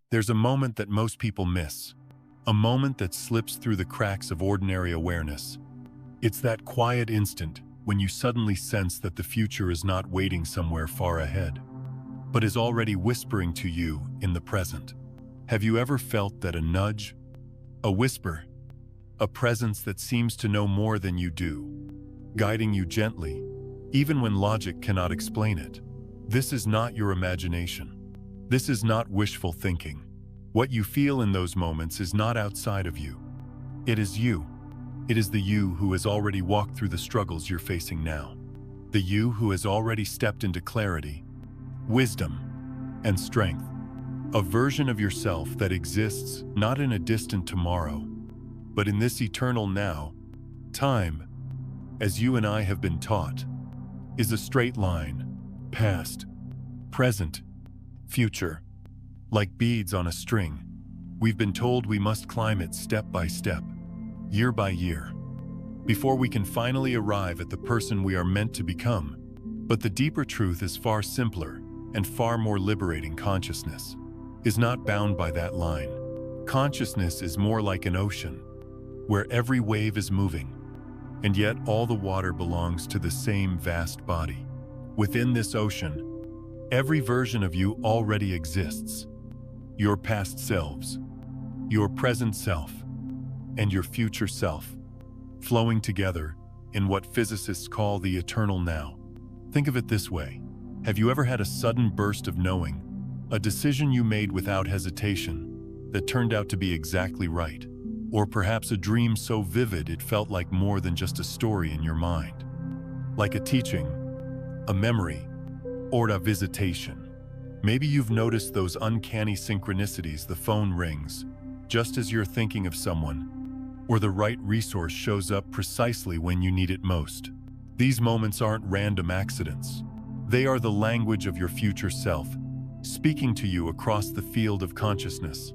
There's a moment that most people miss, a moment that slips through the cracks of ordinary awareness. It's that quiet instant when you suddenly sense that the future is not waiting somewhere far ahead, but is already whispering to you in the present. Have you ever felt that a nudge, a whisper, a presence that seems to know more than you do, guiding you gently, even when logic cannot explain it? This is not your imagination. This is not wishful thinking. What you feel in those moments is not outside of you. It is you. It is the you who has already walked through the struggles you're facing now. The you who has already stepped into clarity, wisdom, and strength. A version of yourself that exists not in a distant tomorrow, but in this eternal now. Time, as you and I have been taught, is a straight line, past, present, future. Like beads on a string, we've been told we must climb it step by step, year by year, before we can finally arrive at the person we are meant to become. But the deeper truth is far simpler and far more liberating. Consciousness is not bound by that line. Consciousness is more like an ocean, where every wave is moving, and yet all the water belongs to the same vast body. Within this ocean, every version of you already exists. Your past selves, your present self, and your future self, flowing together in what physicists call the eternal now. Think of it this way. Have you ever had a sudden burst of knowing, a decision you made without hesitation that turned out to be exactly right? Or perhaps a dream so vivid it felt like more than just a story in your mind? Like a teaching, a memory, or a visitation. Maybe you've noticed those uncanny synchronicities. The phone rings just as you're thinking of someone, or the right resource shows up precisely when you need it most. These moments aren't random accidents. They are the language of your future self, speaking to you across the field of consciousness.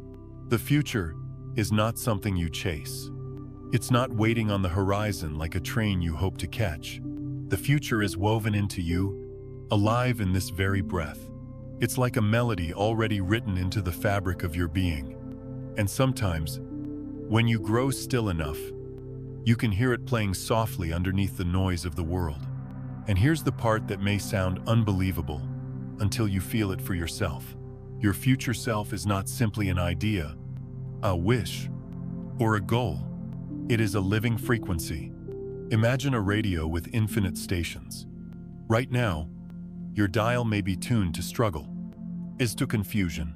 The future is not something you chase. It's not waiting on the horizon like a train you hope to catch. The future is woven into you, alive in this very breath. It's like a melody already written into the fabric of your being. And sometimes, when you grow still enough, you can hear it playing softly underneath the noise of the world. And here's the part that may sound unbelievable until you feel it for yourself. Your future self is not simply an idea, a wish, or a goal. It is a living frequency. Imagine a radio with infinite stations. Right now, your dial may be tuned to struggle, is to confusion,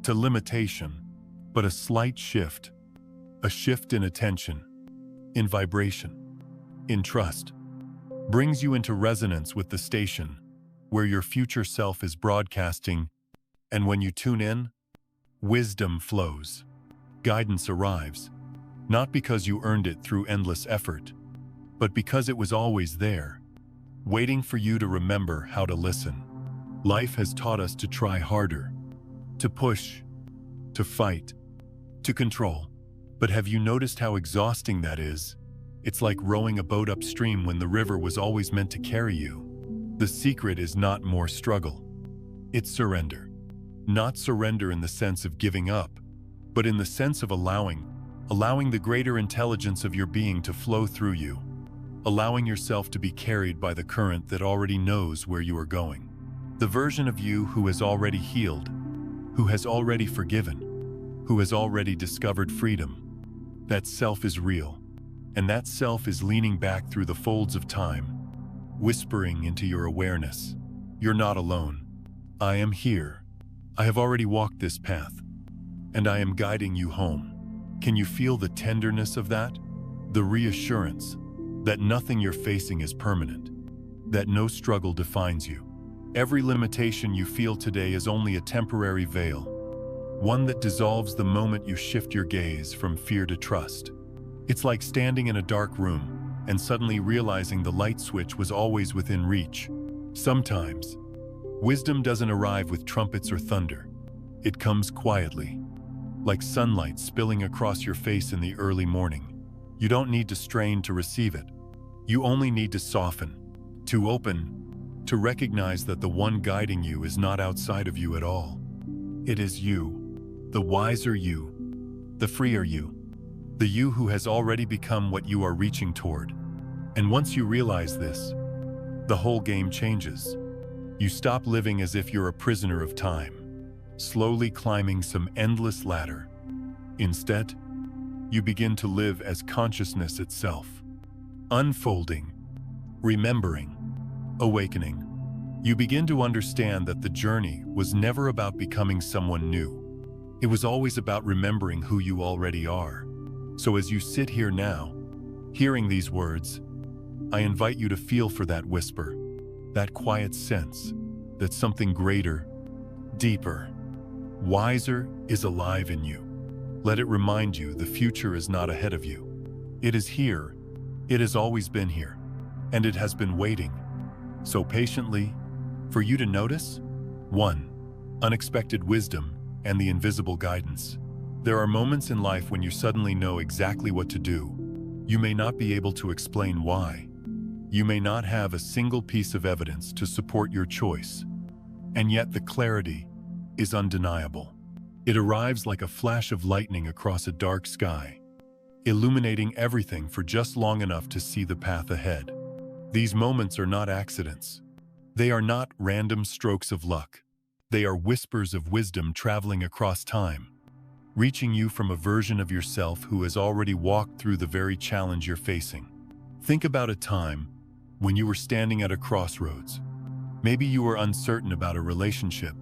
to limitation, but a slight shift, a shift in attention, in vibration, in trust, brings you into resonance with the station where your future self is broadcasting. And when you tune in, wisdom flows, guidance arrives, not because you earned it through endless effort, but because it was always there, waiting for you to remember how to listen. Life has taught us to try harder, to push, to fight, to control. But have you noticed how exhausting that is? It's like rowing a boat upstream when the river was always meant to carry you. The secret is not more struggle. It's surrender. Not surrender in the sense of giving up, but in the sense of allowing the greater intelligence of your being to flow through you, allowing yourself to be carried by the current that already knows where you are going. The version of you who has already healed, who has already forgiven, who has already discovered freedom. That self is real, and that self is leaning back through the folds of time, whispering into your awareness. You're not alone. I am here. I have already walked this path, and I am guiding you home. Can you feel the tenderness of that? The reassurance that nothing you're facing is permanent, that no struggle defines you. Every limitation you feel today is only a temporary veil, one that dissolves the moment you shift your gaze from fear to trust. It's like standing in a dark room and suddenly realizing the light switch was always within reach. Sometimes, wisdom doesn't arrive with trumpets or thunder. It comes quietly, like sunlight spilling across your face in the early morning. You don't need to strain to receive it. You only need to soften, to open, to recognize that the one guiding you is not outside of you at all. It is you. the wiser you, the freer you, the you who has already become what you are reaching toward. And once you realize this, the whole game changes. You stop living as if you're a prisoner of time, slowly climbing some endless ladder. Instead, you begin to live as consciousness itself, unfolding, remembering, awakening. You begin to understand that the journey was never about becoming someone new. It was always about remembering who you already are. So as you sit here now, hearing these words, I invite you to feel for that whisper, that quiet sense that something greater, deeper, wiser is alive in you. Let it remind you the future is not ahead of you. It is here. It has always been here. And it has been waiting, so patiently, for you to notice. 1. Unexpected wisdom and the invisible guidance. There are moments in life when you suddenly know exactly what to do. You may not be able to explain why. You may not have a single piece of evidence to support your choice. And yet the clarity is undeniable. It arrives like a flash of lightning across a dark sky, illuminating everything for just long enough to see the path ahead. These moments are not accidents. They are not random strokes of luck. They are whispers of wisdom traveling across time, reaching you from a version of yourself who has already walked through the very challenge you're facing. Think about a time when you were standing at a crossroads. Maybe you were uncertain about a relationship,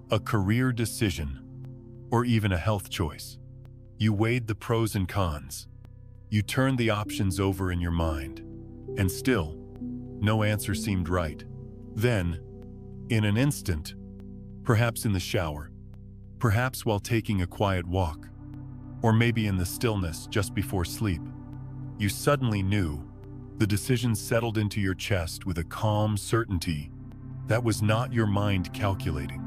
a career decision, or even a health choice. You weighed the pros and cons. You turned the options over in your mind, and still, no answer seemed right. Then, in an instant, perhaps in the shower, perhaps while taking a quiet walk, or maybe in the stillness just before sleep, you suddenly knew. The decision settled into your chest with a calm certainty that was not your mind calculating.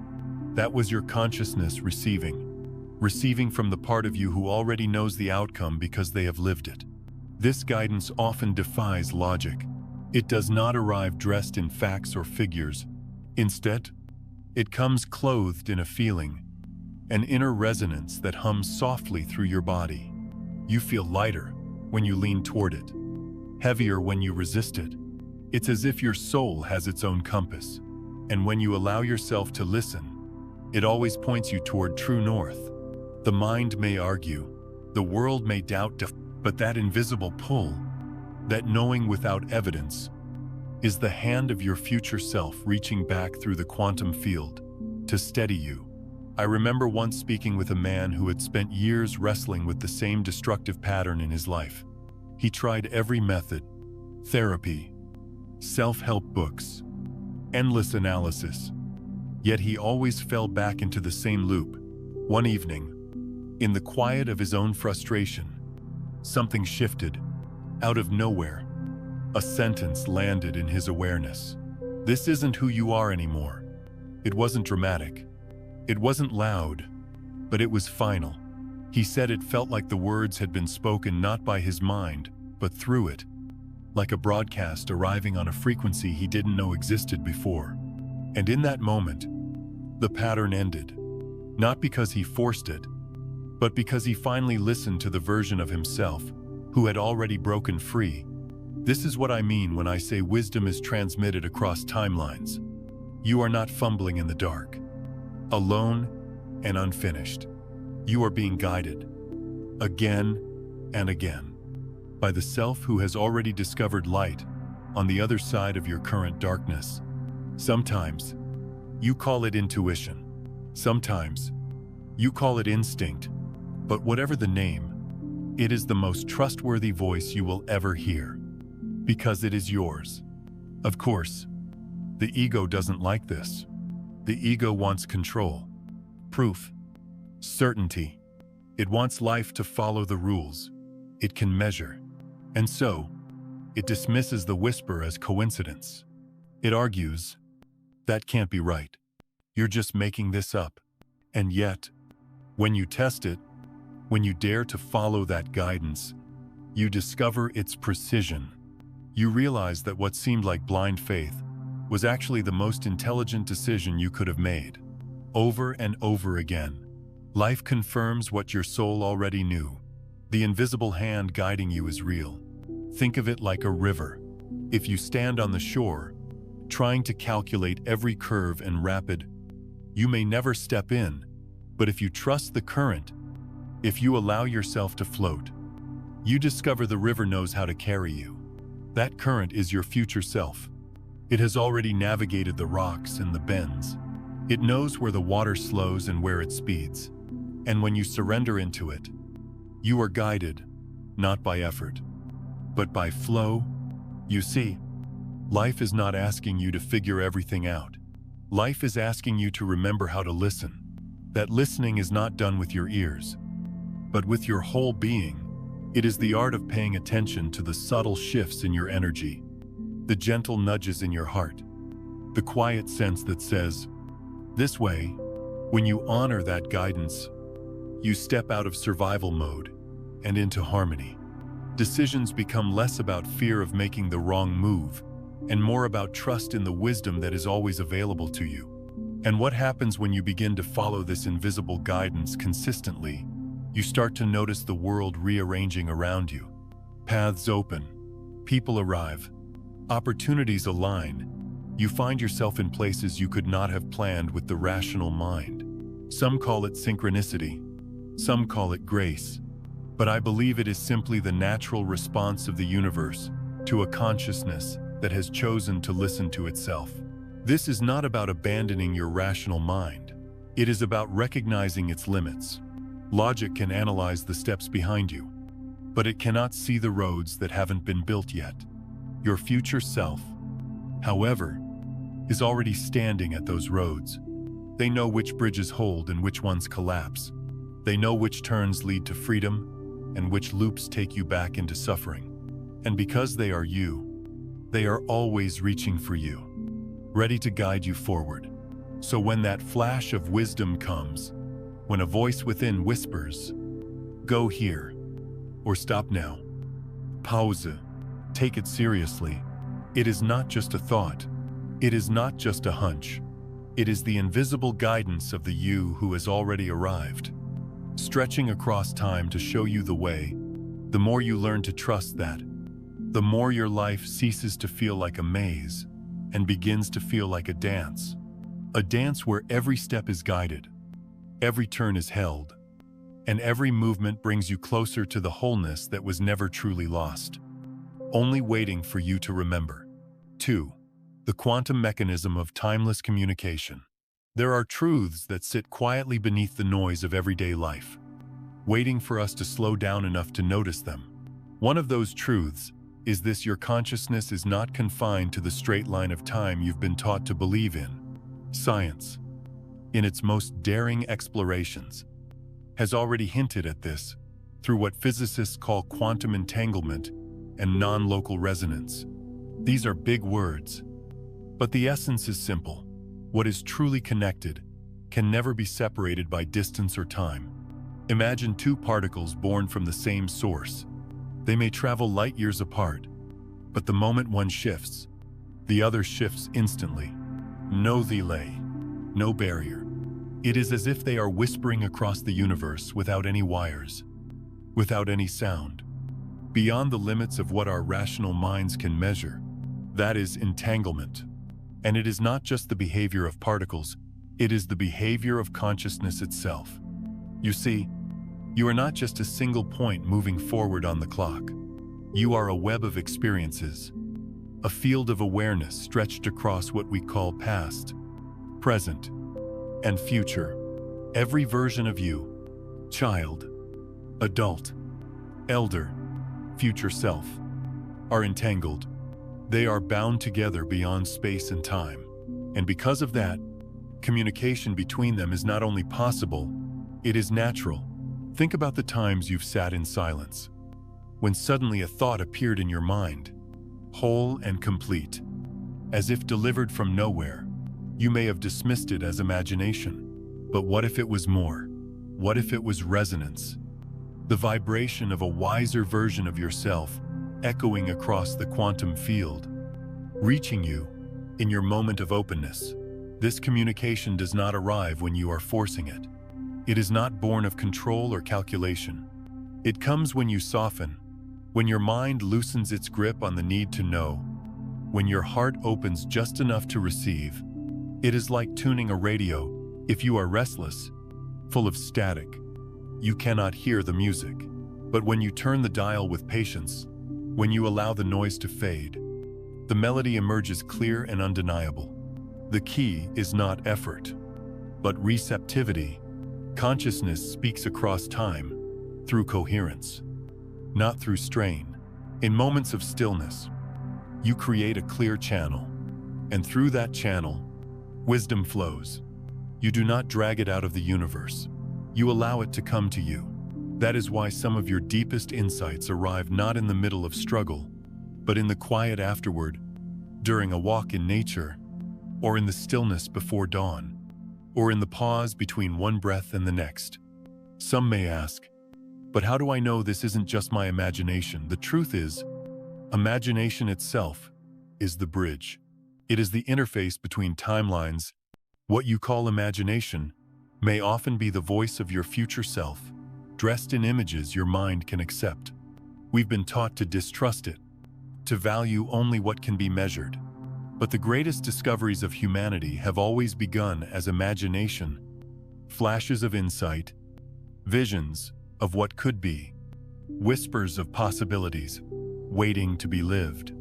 That was your consciousness receiving from the part of you who already knows the outcome because they have lived it. This guidance often defies logic. It does not arrive dressed in facts or figures. Instead, it comes clothed in a feeling, an inner resonance that hums softly through your body. You feel lighter when you lean toward it, heavier when you resist it. It's as if your soul has its own compass, and when you allow yourself to listen, it always points you toward true north. The mind may argue, the world may doubt, but that invisible pull, that knowing without evidence, is the hand of your future self reaching back through the quantum field to steady you. I remember once speaking with a man who had spent years wrestling with the same destructive pattern in his life. He tried every method, therapy, self-help books, endless analysis, yet he always fell back into the same loop. One evening, in the quiet of his own frustration, something shifted. Out of nowhere, a sentence landed in his awareness. This isn't who you are anymore. It wasn't dramatic. It wasn't loud, but it was final. He said it felt like the words had been spoken not by his mind, but through it, like a broadcast arriving on a frequency he didn't know existed before. And in that moment, the pattern ended, not because he forced it, but because he finally listened to the version of himself who had already broken free. This is what I mean when I say wisdom is transmitted across timelines. You are not fumbling in the dark, alone and unfinished. You are being guided, again and again, by the self who has already discovered light on the other side of your current darkness. Sometimes, you call it intuition. Sometimes, you call it instinct. But whatever the name, it is the most trustworthy voice you will ever hear, because it is yours. Of course, the ego doesn't like this. The ego wants control, proof, certainty. It wants life to follow the rules it can measure. And so, it dismisses the whisper as coincidence. It argues, that can't be right. You're just making this up. And yet, when you test it, when you dare to follow that guidance, you discover its precision. You realize that what seemed like blind faith was actually the most intelligent decision you could have made. Over and over again, Life confirms what your soul already knew. The invisible hand guiding you is real. Think of it like a river. If you stand on the shore, trying to calculate every curve and rapid, you may never step in. But if you trust the current, if you allow yourself to float, you discover the river knows how to carry you. That current is your future self. It has already navigated the rocks and the bends. It knows where the water slows and where it speeds. And when you surrender into it, you are guided, not by effort, but by flow. You see, life is not asking you to figure everything out. Life is asking you to remember how to listen. That listening is not done with your ears, but with your whole being. It is the art of paying attention to the subtle shifts in your energy, the gentle nudges in your heart, the quiet sense that says, this way. When you honor that guidance, you step out of survival mode and into harmony. Decisions become less about fear of making the wrong move and more about trust in the wisdom that is always available to you. And what happens when you begin to follow this invisible guidance consistently? You start to notice the world rearranging around you. Paths open, people arrive, opportunities align. You find yourself in places you could not have planned with the rational mind. Some call it synchronicity, some call it grace, but I believe it is simply the natural response of the universe to a consciousness that has chosen to listen to itself. This is not about abandoning your rational mind. It is about recognizing its limits. Logic can analyze the steps behind you, but it cannot see the roads that haven't been built yet. Your future self, however, is already standing at those roads. They know which bridges hold and which ones collapse. They know which turns lead to freedom and which loops take you back into suffering. And because they are you, they are always reaching for you, ready to guide you forward. So when that flash of wisdom comes, when a voice within whispers, go here, or stop now, pause, take it seriously. It is not just a thought. It is not just a hunch. It is the invisible guidance of the you who has already arrived, stretching across time to show you the way. The more you learn to trust that, the more your life ceases to feel like a maze and begins to feel like a dance where every step is guided, every turn is held, and every movement brings you closer to the wholeness that was never truly lost, only waiting for you to remember. 2. The quantum mechanism of timeless communication. There are truths that sit quietly beneath the noise of everyday life, waiting for us to slow down enough to notice them. One of those truths is this: your consciousness is not confined to the straight line of time you've been taught to believe in. Science, in its most daring explorations, has already hinted at this through what physicists call quantum entanglement and non-local resonance. These are big words, but the essence is simple. What is truly connected can never be separated by distance or time. Imagine two particles born from the same source. They may travel light years apart, but the moment one shifts, the other shifts instantly. No delay, no barrier. It is as if they are whispering across the universe without any wires, without any sound, beyond the limits of what our rational minds can measure. That is entanglement. And it is not just the behavior of particles, it is the behavior of consciousness itself. You see, you are not just a single point moving forward on the clock. You are a web of experiences, a field of awareness stretched across what we call past, present, and future. Every version of you, child, adult, elder, future self, are entangled. They are bound together beyond space and time. And because of that, communication between them is not only possible, it is natural. Think about the times you've sat in silence, when suddenly a thought appeared in your mind, whole and complete, as if delivered from nowhere. You may have dismissed it as imagination, but what if it was more? What if it was resonance? The vibration of a wiser version of yourself echoing across the quantum field, reaching you in your moment of openness. This communication does not arrive when you are forcing it. It is not born of control or calculation. It comes when you soften, when your mind loosens its grip on the need to know, when your heart opens just enough to receive. It is like tuning a radio. If you are restless, full of static, you cannot hear the music. But when you turn the dial with patience, when you allow the noise to fade, the melody emerges clear and undeniable. The key is not effort, but receptivity. Consciousness speaks across time, through coherence, not through strain. In moments of stillness, you create a clear channel, and through that channel, wisdom flows. You do not drag it out of the universe. You allow it to come to you. That is why some of your deepest insights arrive not in the middle of struggle, but in the quiet afterward, during a walk in nature, or in the stillness before dawn, or in the pause between one breath and the next. Some may ask, but how do I know this isn't just my imagination? The truth is, imagination itself is the bridge. It is the interface between timelines. What you call imagination may often be the voice of your future self, dressed in images your mind can accept. We've been taught to distrust it, to value only what can be measured. But the greatest discoveries of humanity have always begun as imagination, flashes of insight, visions of what could be, whispers of possibilities, waiting to be lived.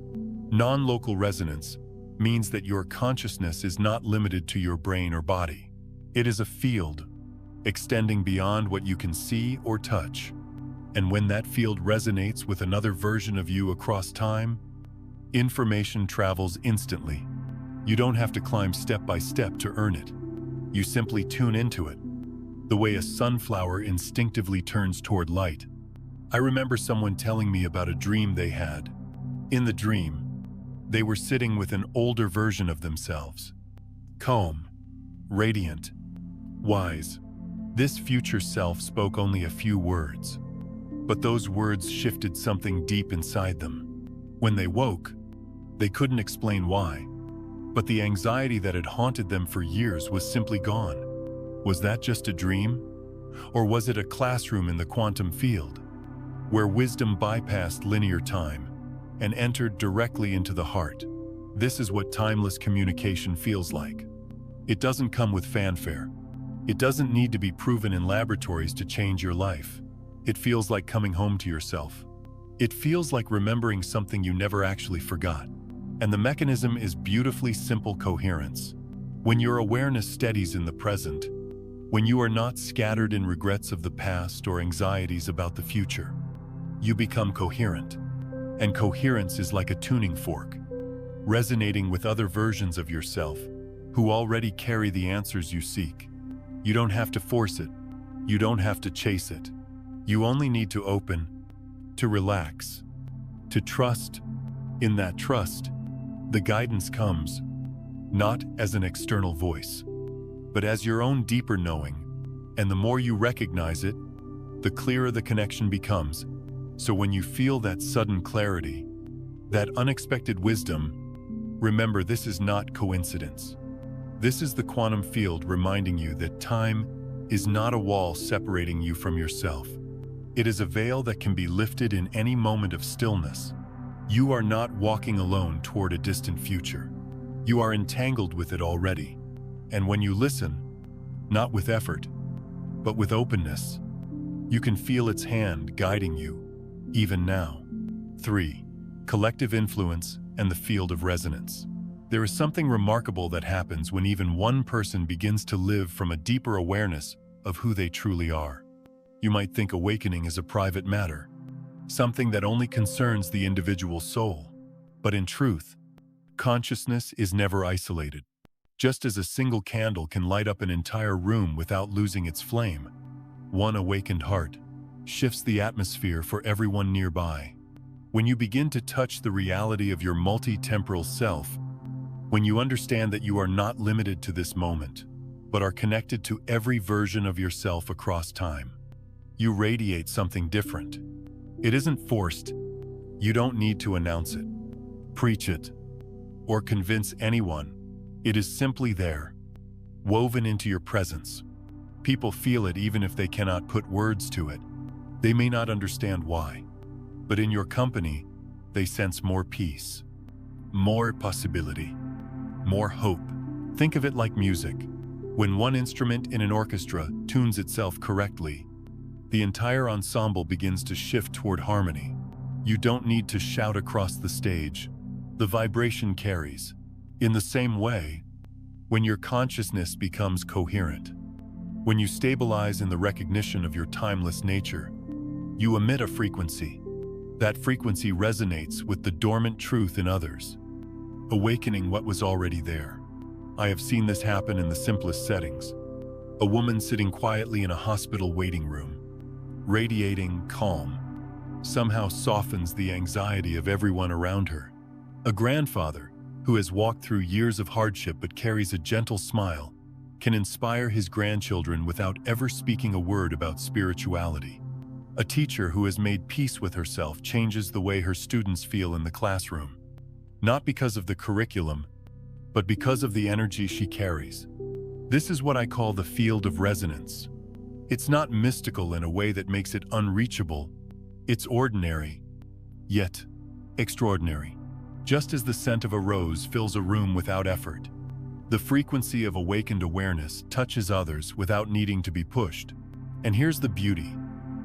Non-local resonance means that your consciousness is not limited to your brain or body. It is a field, extending beyond what you can see or touch. And when that field resonates with another version of you across time, information travels instantly. You don't have to climb step by step to earn it. You simply tune into it, the way a sunflower instinctively turns toward light. I remember someone telling me about a dream they had. In the dream, they were sitting with an older version of themselves. Calm, radiant, wise. This future self spoke only a few words, but those words shifted something deep inside them. When they woke, they couldn't explain why, but the anxiety that had haunted them for years was simply gone. Was that just a dream? Or was it a classroom in the quantum field, where wisdom bypassed linear time and entered directly into the heart? This is what timeless communication feels like. It doesn't come with fanfare. It doesn't need to be proven in laboratories to change your life. It feels like coming home to yourself. It feels like remembering something you never actually forgot. And the mechanism is beautifully simple coherence. When your awareness steadies in the present, when you are not scattered in regrets of the past or anxieties about the future, you become coherent. And coherence is like a tuning fork, resonating with other versions of yourself who already carry the answers you seek. You don't have to force it. You don't have to chase it. You only need to open, to relax, to trust. In that trust, the guidance comes, not as an external voice, but as your own deeper knowing. And the more you recognize it, the clearer the connection becomes. So when you feel that sudden clarity, that unexpected wisdom, remember this is not coincidence. This is the quantum field reminding you that time is not a wall separating you from yourself. It is a veil that can be lifted in any moment of stillness. You are not walking alone toward a distant future. You are entangled with it already. And when you listen, not with effort, but with openness, you can feel its hand guiding you, even now. 3. Collective influence and the field of resonance. There is something remarkable that happens when even one person begins to live from a deeper awareness of who they truly are. You might think awakening is a private matter, something that only concerns the individual soul. But in truth, consciousness is never isolated. Just as a single candle can light up an entire room without losing its flame, one awakened heart shifts the atmosphere for everyone nearby. When you begin to touch the reality of your multi-temporal self, when you understand that you are not limited to this moment, but are connected to every version of yourself across time, you radiate something different. It isn't forced. You don't need to announce it, preach it, or convince anyone. It is simply there, woven into your presence. People feel it even if they cannot put words to it. They may not understand why. But in your company, they sense more peace, more possibility, more hope. Think of it like music. When one instrument in an orchestra tunes itself correctly, the entire ensemble begins to shift toward harmony. You don't need to shout across the stage. The vibration carries. In the same way, when your consciousness becomes coherent, when you stabilize in the recognition of your timeless nature, you emit a frequency. That frequency resonates with the dormant truth in others, awakening what was already there. I have seen this happen in the simplest settings. A woman sitting quietly in a hospital waiting room, radiating calm, somehow softens the anxiety of everyone around her. A grandfather, who has walked through years of hardship but carries a gentle smile, can inspire his grandchildren without ever speaking a word about spirituality. A teacher who has made peace with herself changes the way her students feel in the classroom, not because of the curriculum, but because of the energy she carries. This is what I call the field of resonance. It's not mystical in a way that makes it unreachable. It's ordinary, yet extraordinary. Just as the scent of a rose fills a room without effort, the frequency of awakened awareness touches others without needing to be pushed. And here's the beauty.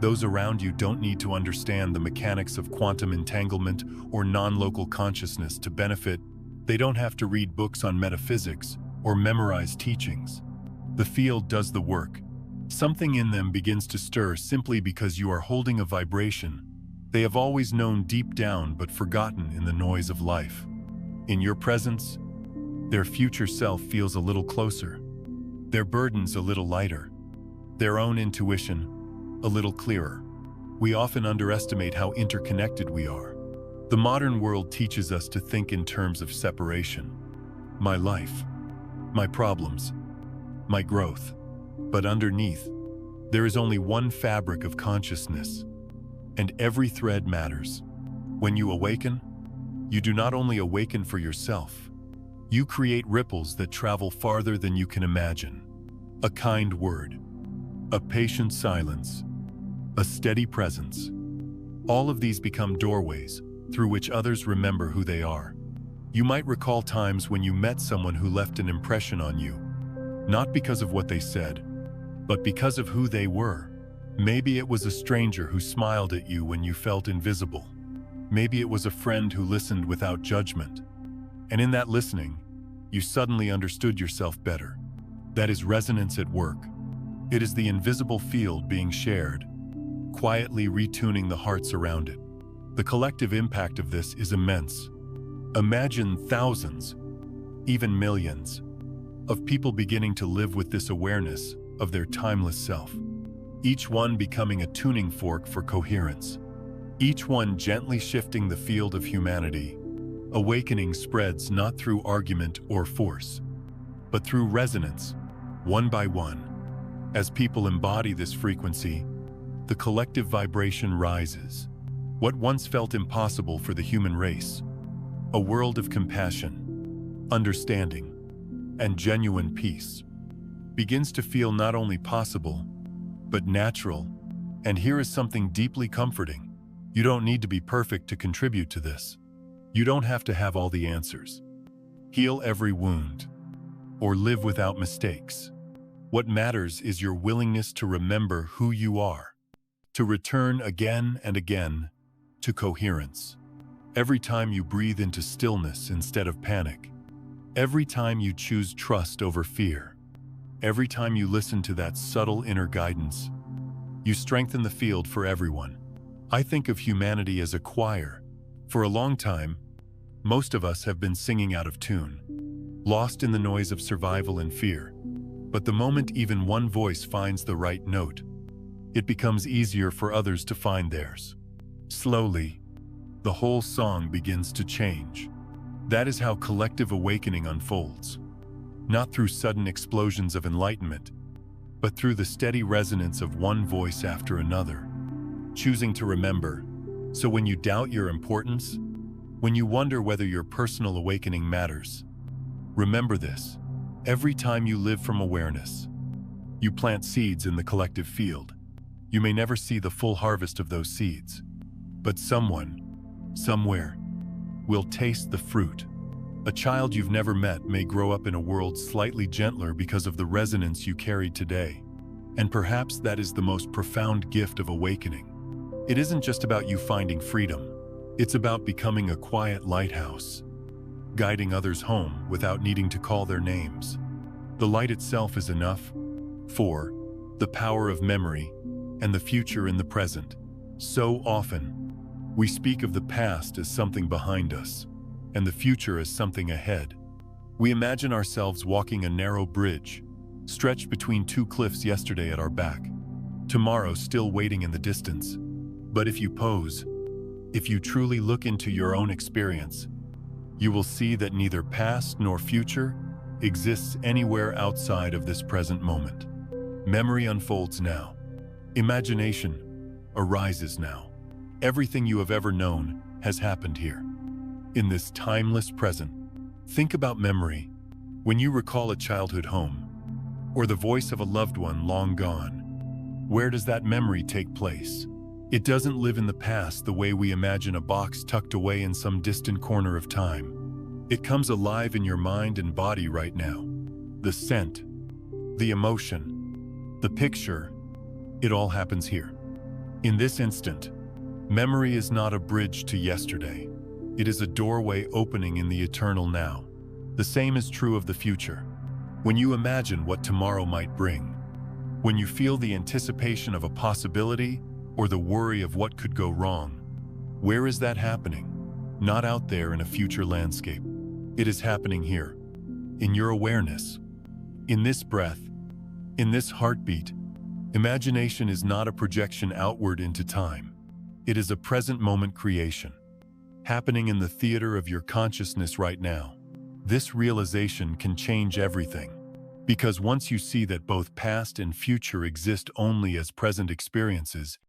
Those around you don't need to understand the mechanics of quantum entanglement or non-local consciousness to benefit. They don't have to read books on metaphysics or memorize teachings. The field does the work. Something in them begins to stir simply because you are holding a vibration they have always known deep down but forgotten in the noise of life. In your presence, their future self feels a little closer, their burdens a little lighter, their own intuition a little clearer. We often underestimate how interconnected we are. The modern world teaches us to think in terms of separation. My life, my problems, my growth. But underneath, there is only one fabric of consciousness, and every thread matters. When you awaken, you do not only awaken for yourself, you create ripples that travel farther than you can imagine. A kind word, a patient silence, a steady presence. All of these become doorways through which others remember who they are. You might recall times when you met someone who left an impression on you, not because of what they said, but because of who they were. Maybe it was a stranger who smiled at you when you felt invisible. Maybe it was a friend who listened without judgment. And in that listening, you suddenly understood yourself better. That is resonance at work. It is the invisible field being shared, quietly retuning the hearts around it. The collective impact of this is immense. Imagine thousands, even millions, of people beginning to live with this awareness of their timeless self. Each one becoming a tuning fork for coherence. Each one gently shifting the field of humanity. Awakening spreads not through argument or force, but through resonance, one by one. As people embody this frequency, the collective vibration rises. What once felt impossible for the human race, a world of compassion, understanding, and genuine peace, begins to feel not only possible, but natural. And here is something deeply comforting. You don't need to be perfect to contribute to this. You don't have to have all the answers, heal every wound, or live without mistakes. What matters is your willingness to remember who you are, to return again and again to coherence. Every time you breathe into stillness instead of panic, every time you choose trust over fear, every time you listen to that subtle inner guidance, you strengthen the field for everyone. I think of humanity as a choir. For a long time, most of us have been singing out of tune, lost in the noise of survival and fear. But the moment even one voice finds the right note, it becomes easier for others to find theirs. Slowly, the whole song begins to change. That is how collective awakening unfolds. Not through sudden explosions of enlightenment, but through the steady resonance of one voice after another, choosing to remember. So when you doubt your importance, when you wonder whether your personal awakening matters, remember this: every time you live from awareness, You plant seeds in the collective field. You may never see the full harvest of those seeds, but someone, somewhere, will taste the fruit. A child you've never met may grow up in a world slightly gentler because of the resonance you carried today. And perhaps that is the most profound gift of awakening. It isn't just about you finding freedom. It's about becoming a quiet lighthouse, guiding others home without needing to call their names. The light itself is enough. 4. The power of memory and the future in the present. So often, we speak of the past as something behind us, and the future as something ahead. We imagine ourselves walking a narrow bridge, stretched between two cliffs yesterday at our back, tomorrow still waiting in the distance. But if you truly look into your own experience, you will see that neither past nor future exists anywhere outside of this present moment. Memory unfolds now. Imagination arises now. Everything you have ever known has happened here, in this timeless present. Think about memory when you recall a childhood home, or the voice of a loved one long gone. Where does that memory take place? It doesn't live in the past the way we imagine a box tucked away in some distant corner of time. It comes alive in your mind and body right now. The scent, the emotion, the picture, it all happens here. In this instant, memory is not a bridge to yesterday. It is a doorway opening in the eternal now. The same is true of the future. When you imagine what tomorrow might bring, when you feel the anticipation of a possibility or the worry of what could go wrong, where is that happening? Not out there in a future landscape. It is happening here, in your awareness, in this breath, in this heartbeat. Imagination is not a projection outward into time. It is a present moment creation, happening in the theater of your consciousness right now. This realization can change everything, because once you see that both past and future exist only as present experiences,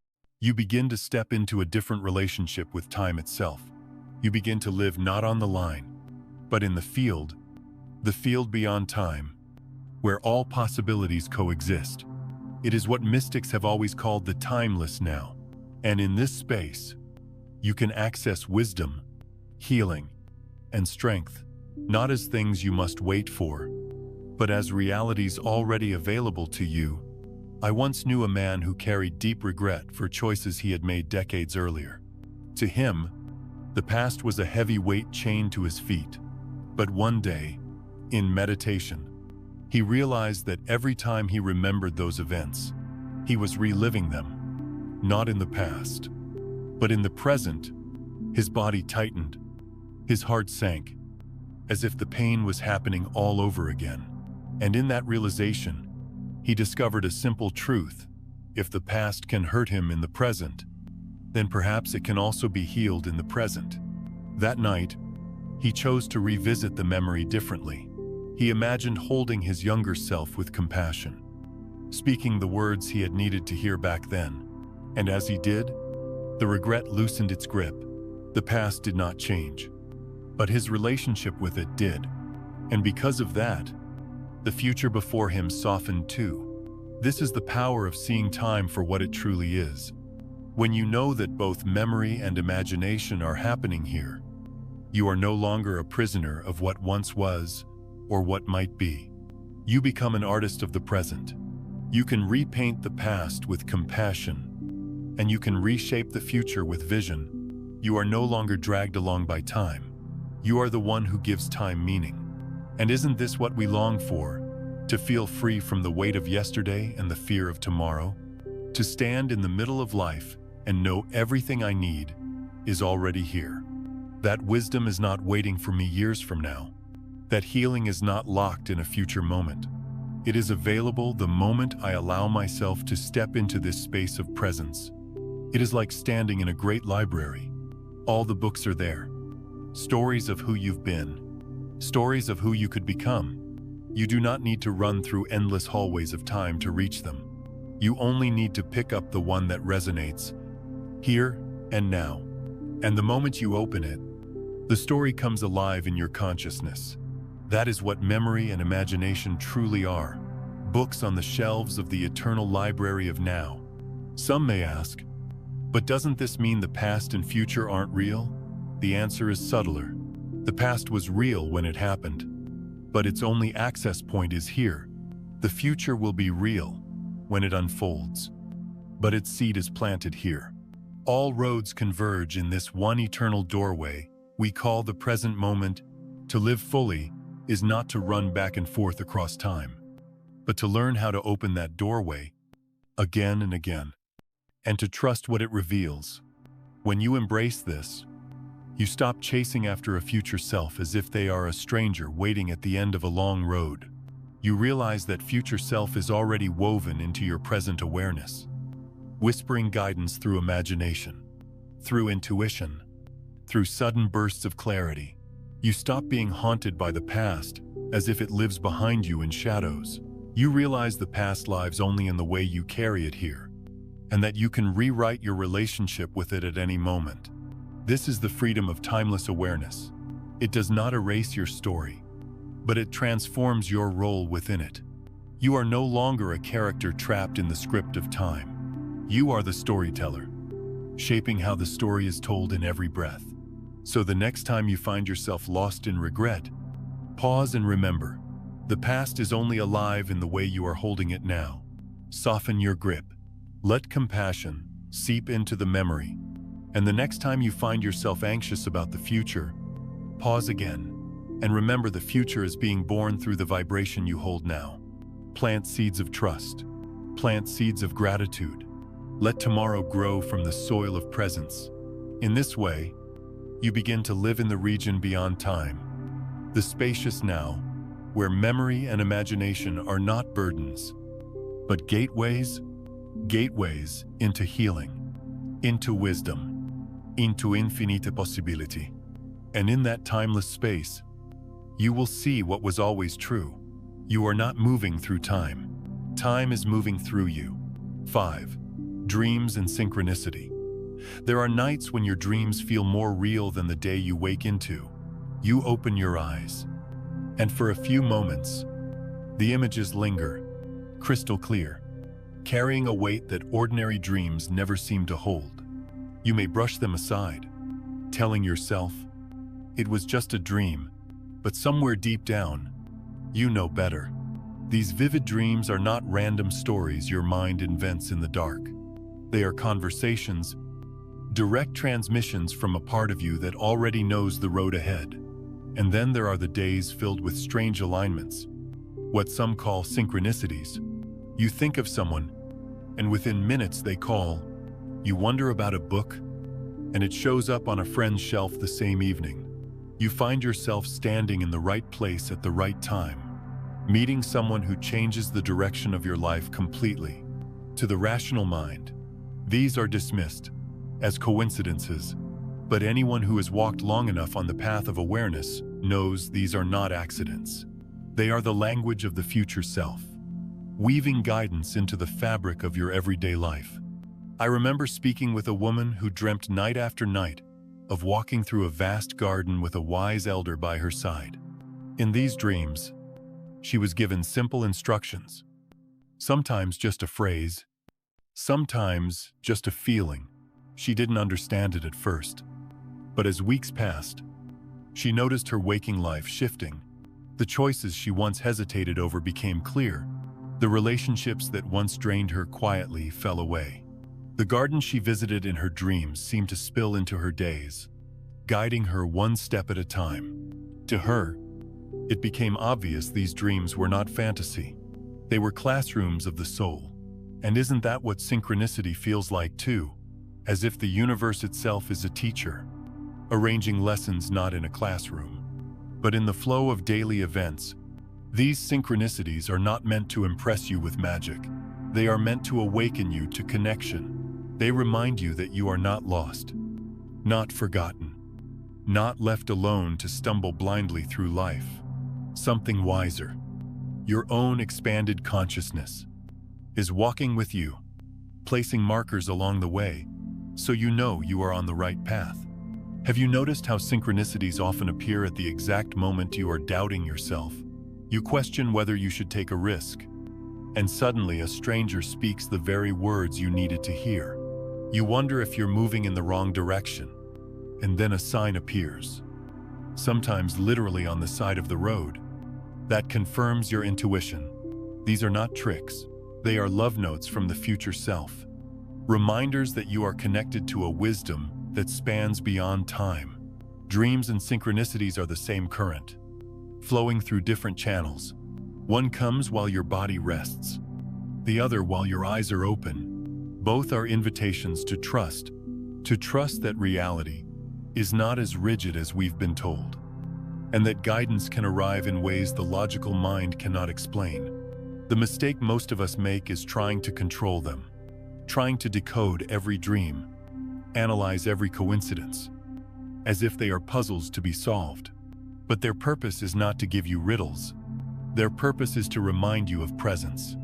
you begin to step into a different relationship with time itself. You begin to live not on the line, but in the field beyond time, where all possibilities coexist. It is what mystics have always called the timeless now. And in this space, you can access wisdom, healing, and strength, not as things you must wait for, but as realities already available to you. I once knew a man who carried deep regret for choices he had made decades earlier. To him, the past was a heavy weight chained to his feet. But one day, in meditation, he realized that every time he remembered those events, he was reliving them, not in the past, but in the present. His body tightened, his heart sank, as if the pain was happening all over again. And in that realization, he discovered a simple truth. If the past can hurt him in the present, then perhaps it can also be healed in the present. That night, he chose to revisit the memory differently. He imagined holding his younger self with compassion, speaking the words he had needed to hear back then. And as he did, the regret loosened its grip. The past did not change, but his relationship with it did. And because of that, the future before him softened too. This is the power of seeing time for what it truly is. When you know that both memory and imagination are happening here, you are no longer a prisoner of what once was or what might be. You become an artist of the present. You can repaint the past with compassion, and you can reshape the future with vision. You are no longer dragged along by time. You are the one who gives time meaning. And isn't this what we long for? To feel free from the weight of yesterday and the fear of tomorrow? To stand in the middle of life and know everything I need is already here. That wisdom is not waiting for me years from now. That healing is not locked in a future moment. It is available the moment I allow myself to step into this space of presence. It is like standing in a great library. All the books are there. Stories of who you've been. Stories of who you could become. You do not need to run through endless hallways of time to reach them. You only need to pick up the one that resonates, here and now. And the moment you open it, the story comes alive in your consciousness. That is what memory and imagination truly are. books on the shelves of the eternal library of now. Some may ask, but doesn't this mean the past and future aren't real? The answer is subtler. The past was real when it happened, but its only access point is here. The future will be real when it unfolds, but its seed is planted here. All roads converge in this one eternal doorway we call the present moment. To live fully is not to run back and forth across time, but to learn how to open that doorway again and again, and to trust what it reveals. When you embrace this, you stop chasing after a future self as if they are a stranger waiting at the end of a long road. You realize that future self is already woven into your present awareness, whispering guidance through imagination, through intuition, through sudden bursts of clarity. You stop being haunted by the past as if it lives behind you in shadows. You realize the past lives only in the way you carry it here, and that you can rewrite your relationship with it at any moment. This is the freedom of timeless awareness. It does not erase your story, but it transforms your role within it. You are no longer a character trapped in the script of time. You are the storyteller, shaping how the story is told in every breath. So the next time you find yourself lost in regret, pause and remember, the past is only alive in the way you are holding it now. Soften your grip. Let compassion seep into the memory. And the next time you find yourself anxious about the future, pause again and remember the future is being born through the vibration you hold now. Plant seeds of trust. Plant seeds of gratitude. Let tomorrow grow from the soil of presence. In this way, you begin to live in the region beyond time, the spacious now, where memory and imagination are not burdens, but gateways into healing, into wisdom, into infinite possibility. And in that timeless space, you will see what was always true. You are not moving through time. Time is moving through you. 5. Dreams and Synchronicity. There are nights when your dreams feel more real than the day you wake into. You open your eyes, and for a few moments, the images linger, crystal clear, carrying a weight that ordinary dreams never seem to hold. You may brush them aside, telling yourself, it was just a dream, but somewhere deep down, you know better. These vivid dreams are not random stories your mind invents in the dark. They are conversations, direct transmissions from a part of you that already knows the road ahead. And then there are the days filled with strange alignments, what some call synchronicities. You think of someone, and within minutes they call. You wonder about a book, and it shows up on a friend's shelf the same evening. You find yourself standing in the right place at the right time, meeting someone who changes the direction of your life completely. To the rational mind, these are dismissed as coincidences, but anyone who has walked long enough on the path of awareness knows these are not accidents. They are the language of the future self, weaving guidance into the fabric of your everyday life. I remember speaking with a woman who dreamt night after night of walking through a vast garden with a wise elder by her side. In these dreams, she was given simple instructions, sometimes just a phrase, sometimes just a feeling. She didn't understand it at first, but as weeks passed, she noticed her waking life shifting. The choices she once hesitated over became clear. The relationships that once drained her quietly fell away. The garden she visited in her dreams seemed to spill into her days, guiding her one step at a time. To her, it became obvious these dreams were not fantasy. They were classrooms of the soul. And isn't that what synchronicity feels like too? As if the universe itself is a teacher, arranging lessons not in a classroom, but in the flow of daily events. These synchronicities are not meant to impress you with magic. They are meant to awaken you to connection. They remind you that you are not lost, not forgotten, not left alone to stumble blindly through life. Something wiser, your own expanded consciousness, is walking with you, placing markers along the way, so you know you are on the right path. Have you noticed how synchronicities often appear at the exact moment you are doubting yourself? You question whether you should take a risk, and suddenly a stranger speaks the very words you needed to hear. You wonder if you're moving in the wrong direction, and then a sign appears, sometimes literally on the side of the road, that confirms your intuition. These are not tricks. They are love notes from the future self, reminders that you are connected to a wisdom that spans beyond time. Dreams and synchronicities are the same current, flowing through different channels. One comes while your body rests, the other while your eyes are open. Both are invitations to trust that reality is not as rigid as we've been told, and that guidance can arrive in ways the logical mind cannot explain. The mistake most of us make is trying to control them, trying to decode every dream, analyze every coincidence, as if they are puzzles to be solved. But their purpose is not to give you riddles. Their purpose is to remind you of presence,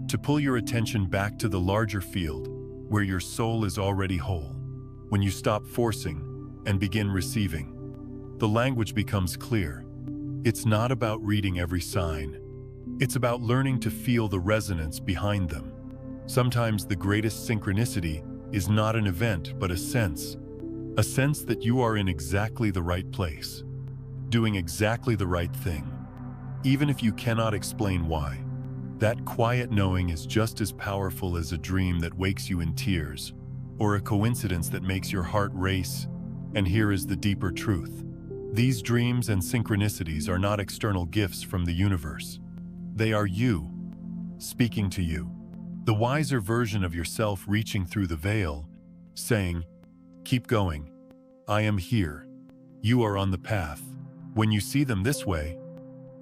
to pull your attention back to the larger field where your soul is already whole. When you stop forcing and begin receiving, the language becomes clear. It's not about reading every sign. It's about learning to feel the resonance behind them. Sometimes the greatest synchronicity is not an event, but a sense that you are in exactly the right place, doing exactly the right thing, even if you cannot explain why. That quiet knowing is just as powerful as a dream that wakes you in tears, or a coincidence that makes your heart race. And here is the deeper truth. These dreams and synchronicities are not external gifts from the universe. They are you, speaking to you, the wiser version of yourself reaching through the veil, saying, "Keep going. I am here. You are on the path." When you see them this way,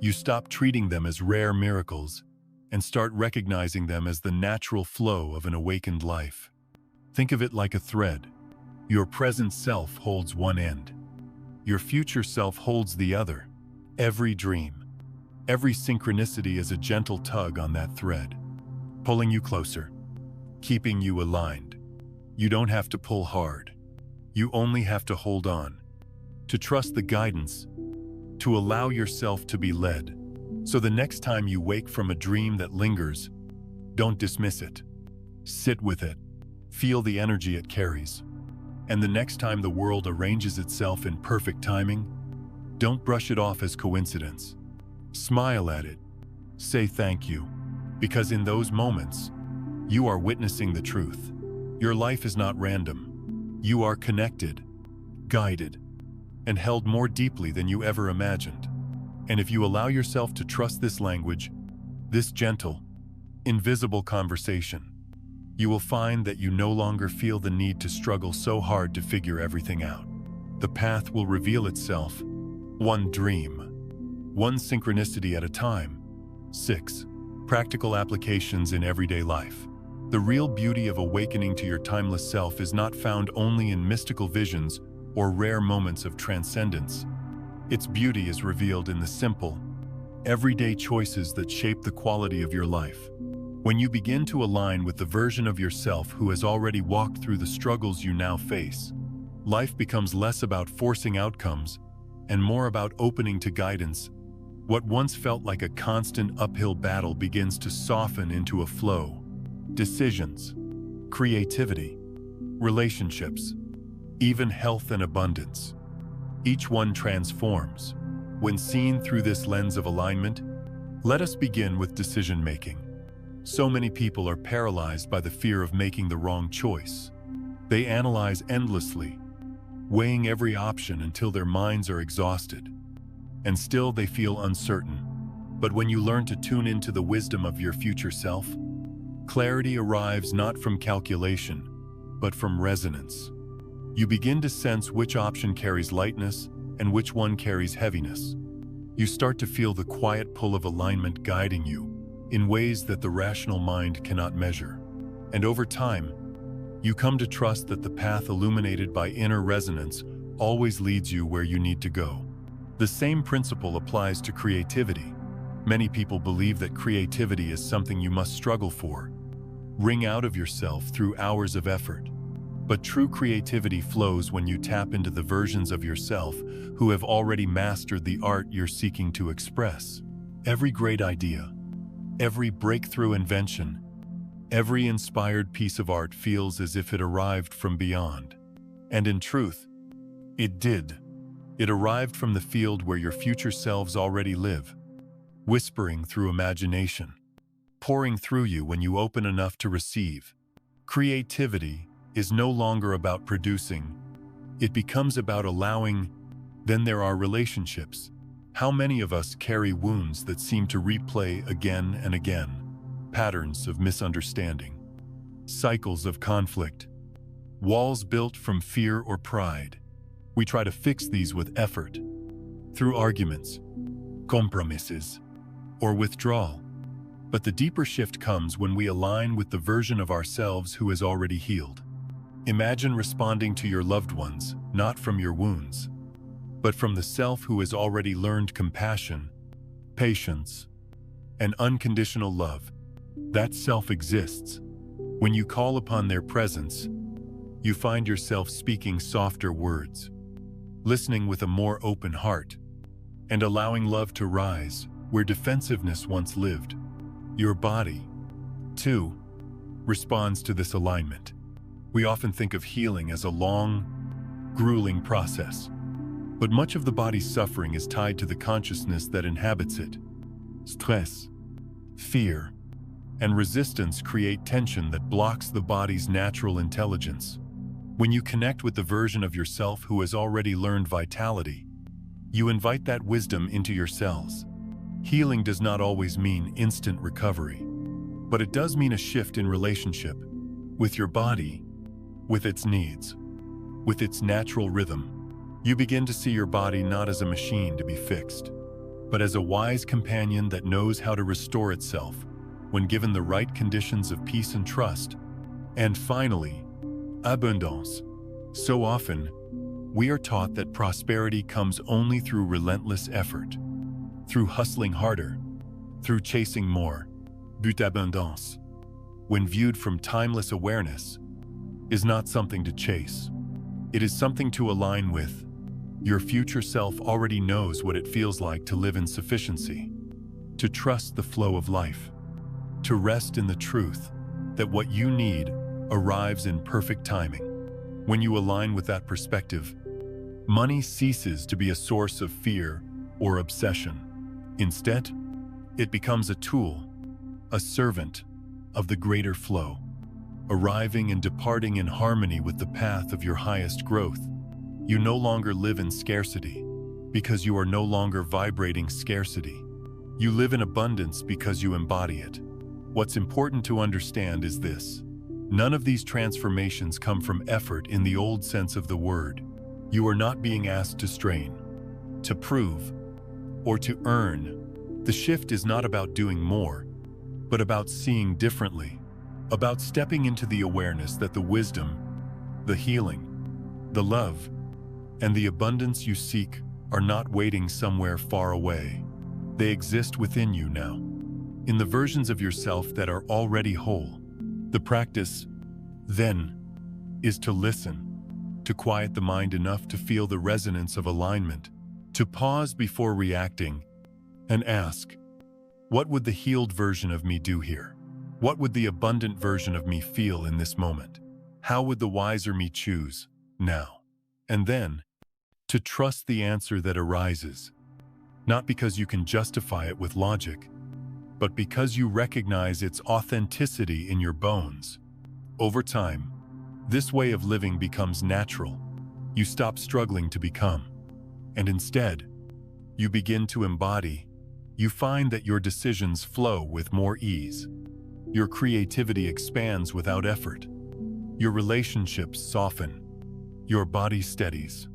you stop treating them as rare miracles and start recognizing them as the natural flow of an awakened life. Think of it like a thread. Your present self holds one end. Your future self holds the other. Every dream, every synchronicity is a gentle tug on that thread, pulling you closer, keeping you aligned. You don't have to pull hard. You only have to hold on, to trust the guidance, to allow yourself to be led. So the next time you wake from a dream that lingers, don't dismiss it. Sit with it. Feel the energy it carries. And the next time the world arranges itself in perfect timing, don't brush it off as coincidence. Smile at it. Say thank you. Because in those moments, you are witnessing the truth. Your life is not random. You are connected, guided, and held more deeply than you ever imagined. And if you allow yourself to trust this language, this gentle, invisible conversation, you will find that you no longer feel the need to struggle so hard to figure everything out. The path will reveal itself, one dream, one synchronicity at a time. 6. Practical applications in everyday life. The real beauty of awakening to your timeless self is not found only in mystical visions or rare moments of transcendence. Its beauty is revealed in the simple, everyday choices that shape the quality of your life. When you begin to align with the version of yourself who has already walked through the struggles you now face, life becomes less about forcing outcomes and more about opening to guidance. What once felt like a constant uphill battle begins to soften into a flow. Decisions, creativity, relationships, even health and abundance. Each one transforms. When seen through this lens of alignment, let us begin with decision-making. So many people are paralyzed by the fear of making the wrong choice. They analyze endlessly, weighing every option until their minds are exhausted. And still they feel uncertain. But when you learn to tune into the wisdom of your future self, clarity arrives not from calculation, but from resonance. You begin to sense which option carries lightness and which one carries heaviness. You start to feel the quiet pull of alignment guiding you in ways that the rational mind cannot measure. And over time, you come to trust that the path illuminated by inner resonance always leads you where you need to go. The same principle applies to creativity. Many people believe that creativity is something you must struggle for, wring out of yourself through hours of effort. But true creativity flows when you tap into the versions of yourself who have already mastered the art you're seeking to express. Every great idea, Every breakthrough invention, every inspired piece of art feels as if it arrived from beyond. And in truth, it did. It arrived from the field where your future selves already live, whispering through imagination, pouring through you when you open enough to receive. Creativity is no longer about producing. It becomes about allowing. Then there are relationships. How many of us carry wounds that seem to replay again and again? Patterns of misunderstanding, cycles of conflict, walls built from fear or pride. We try to fix these with effort, through arguments, compromises, or withdrawal. But the deeper shift comes when we align with the version of ourselves who is already healed. Imagine responding to your loved ones, not from your wounds, but from the self who has already learned compassion, patience, and unconditional love. That self exists. When you call upon their presence, you find yourself speaking softer words, listening with a more open heart, and allowing love to rise where defensiveness once lived. Your body, too, responds to this alignment. We often think of healing as a long, grueling process, but much of the body's suffering is tied to the consciousness that inhabits it. Stress, fear, and resistance create tension that blocks the body's natural intelligence. When you connect with the version of yourself who has already learned vitality, you invite that wisdom into your cells. Healing does not always mean instant recovery, but it does mean a shift in relationship with your body, with its needs, with its natural rhythm. You begin to see your body not as a machine to be fixed, but as a wise companion that knows how to restore itself when given the right conditions of peace and trust. And finally, abundance. So often, we are taught that prosperity comes only through relentless effort, through hustling harder, through chasing more. But abundance, when viewed from timeless awareness, is not something to chase. It is something to align with. Your future self already knows what it feels like to live in sufficiency, to trust the flow of life, to rest in the truth that what you need arrives in perfect timing. When you align with that perspective, money ceases to be a source of fear or obsession. Instead, it becomes a tool, a servant of the greater flow, arriving and departing in harmony with the path of your highest growth. You no longer live in scarcity because you are no longer vibrating scarcity. You live in abundance because you embody it. What's important to understand is this: none of these transformations come from effort in the old sense of the word. You are not being asked to strain, to prove, or to earn. The shift is not about doing more, but about seeing differently, about stepping into the awareness that the wisdom, the healing, the love, and the abundance you seek are not waiting somewhere far away. They exist within you now, in the versions of yourself that are already whole. The practice, then, is to listen, to quiet the mind enough to feel the resonance of alignment, to pause before reacting, and ask, what would the healed version of me do here? What would the abundant version of me feel in this moment? How would the wiser me choose now? And then, to trust the answer that arises, not because you can justify it with logic, but because you recognize its authenticity in your bones. Over time, this way of living becomes natural. You stop struggling to become, and instead, you begin to embody. You find that your decisions flow with more ease. Your creativity expands without effort. Your relationships soften. Your body steadies,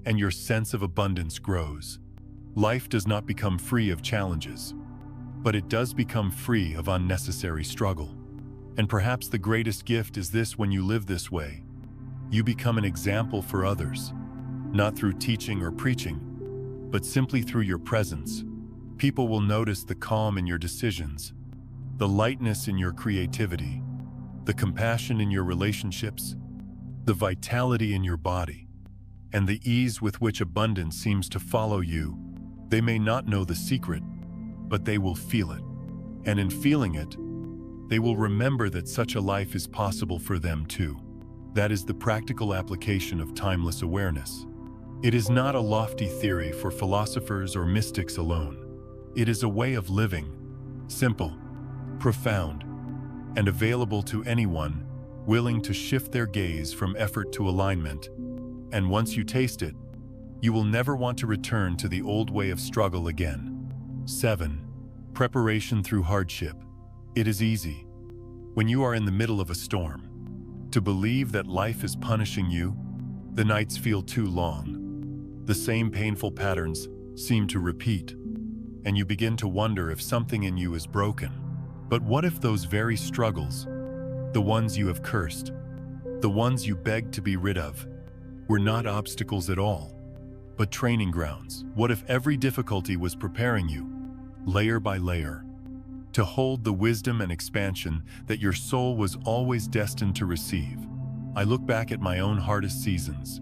and your sense of abundance grows. Life does not become free of challenges, but it does become free of unnecessary struggle. And perhaps the greatest gift is this: when you live this way, you become an example for others, not through teaching or preaching, but simply through your presence. People will notice the calm in your decisions, the lightness in your creativity, the compassion in your relationships, the vitality in your body, and the ease with which abundance seems to follow you. They may not know the secret, but they will feel it. And in feeling it, they will remember that such a life is possible for them too. That is the practical application of timeless awareness. It is not a lofty theory for philosophers or mystics alone. It is a way of living, simple, profound, and available to anyone willing to shift their gaze from effort to alignment. And once you taste it, you will never want to return to the old way of struggle again. 7. Preparation through hardship. It is easy, when you are in the middle of a storm, to believe that life is punishing you. The nights feel too long. The same painful patterns seem to repeat, and you begin to wonder if something in you is broken. But what if those very struggles, the ones you have cursed, the ones you begged to be rid of, were not obstacles at all, but training grounds? What if every difficulty was preparing you, layer by layer, to hold the wisdom and expansion that your soul was always destined to receive? I look back at my own hardest seasons,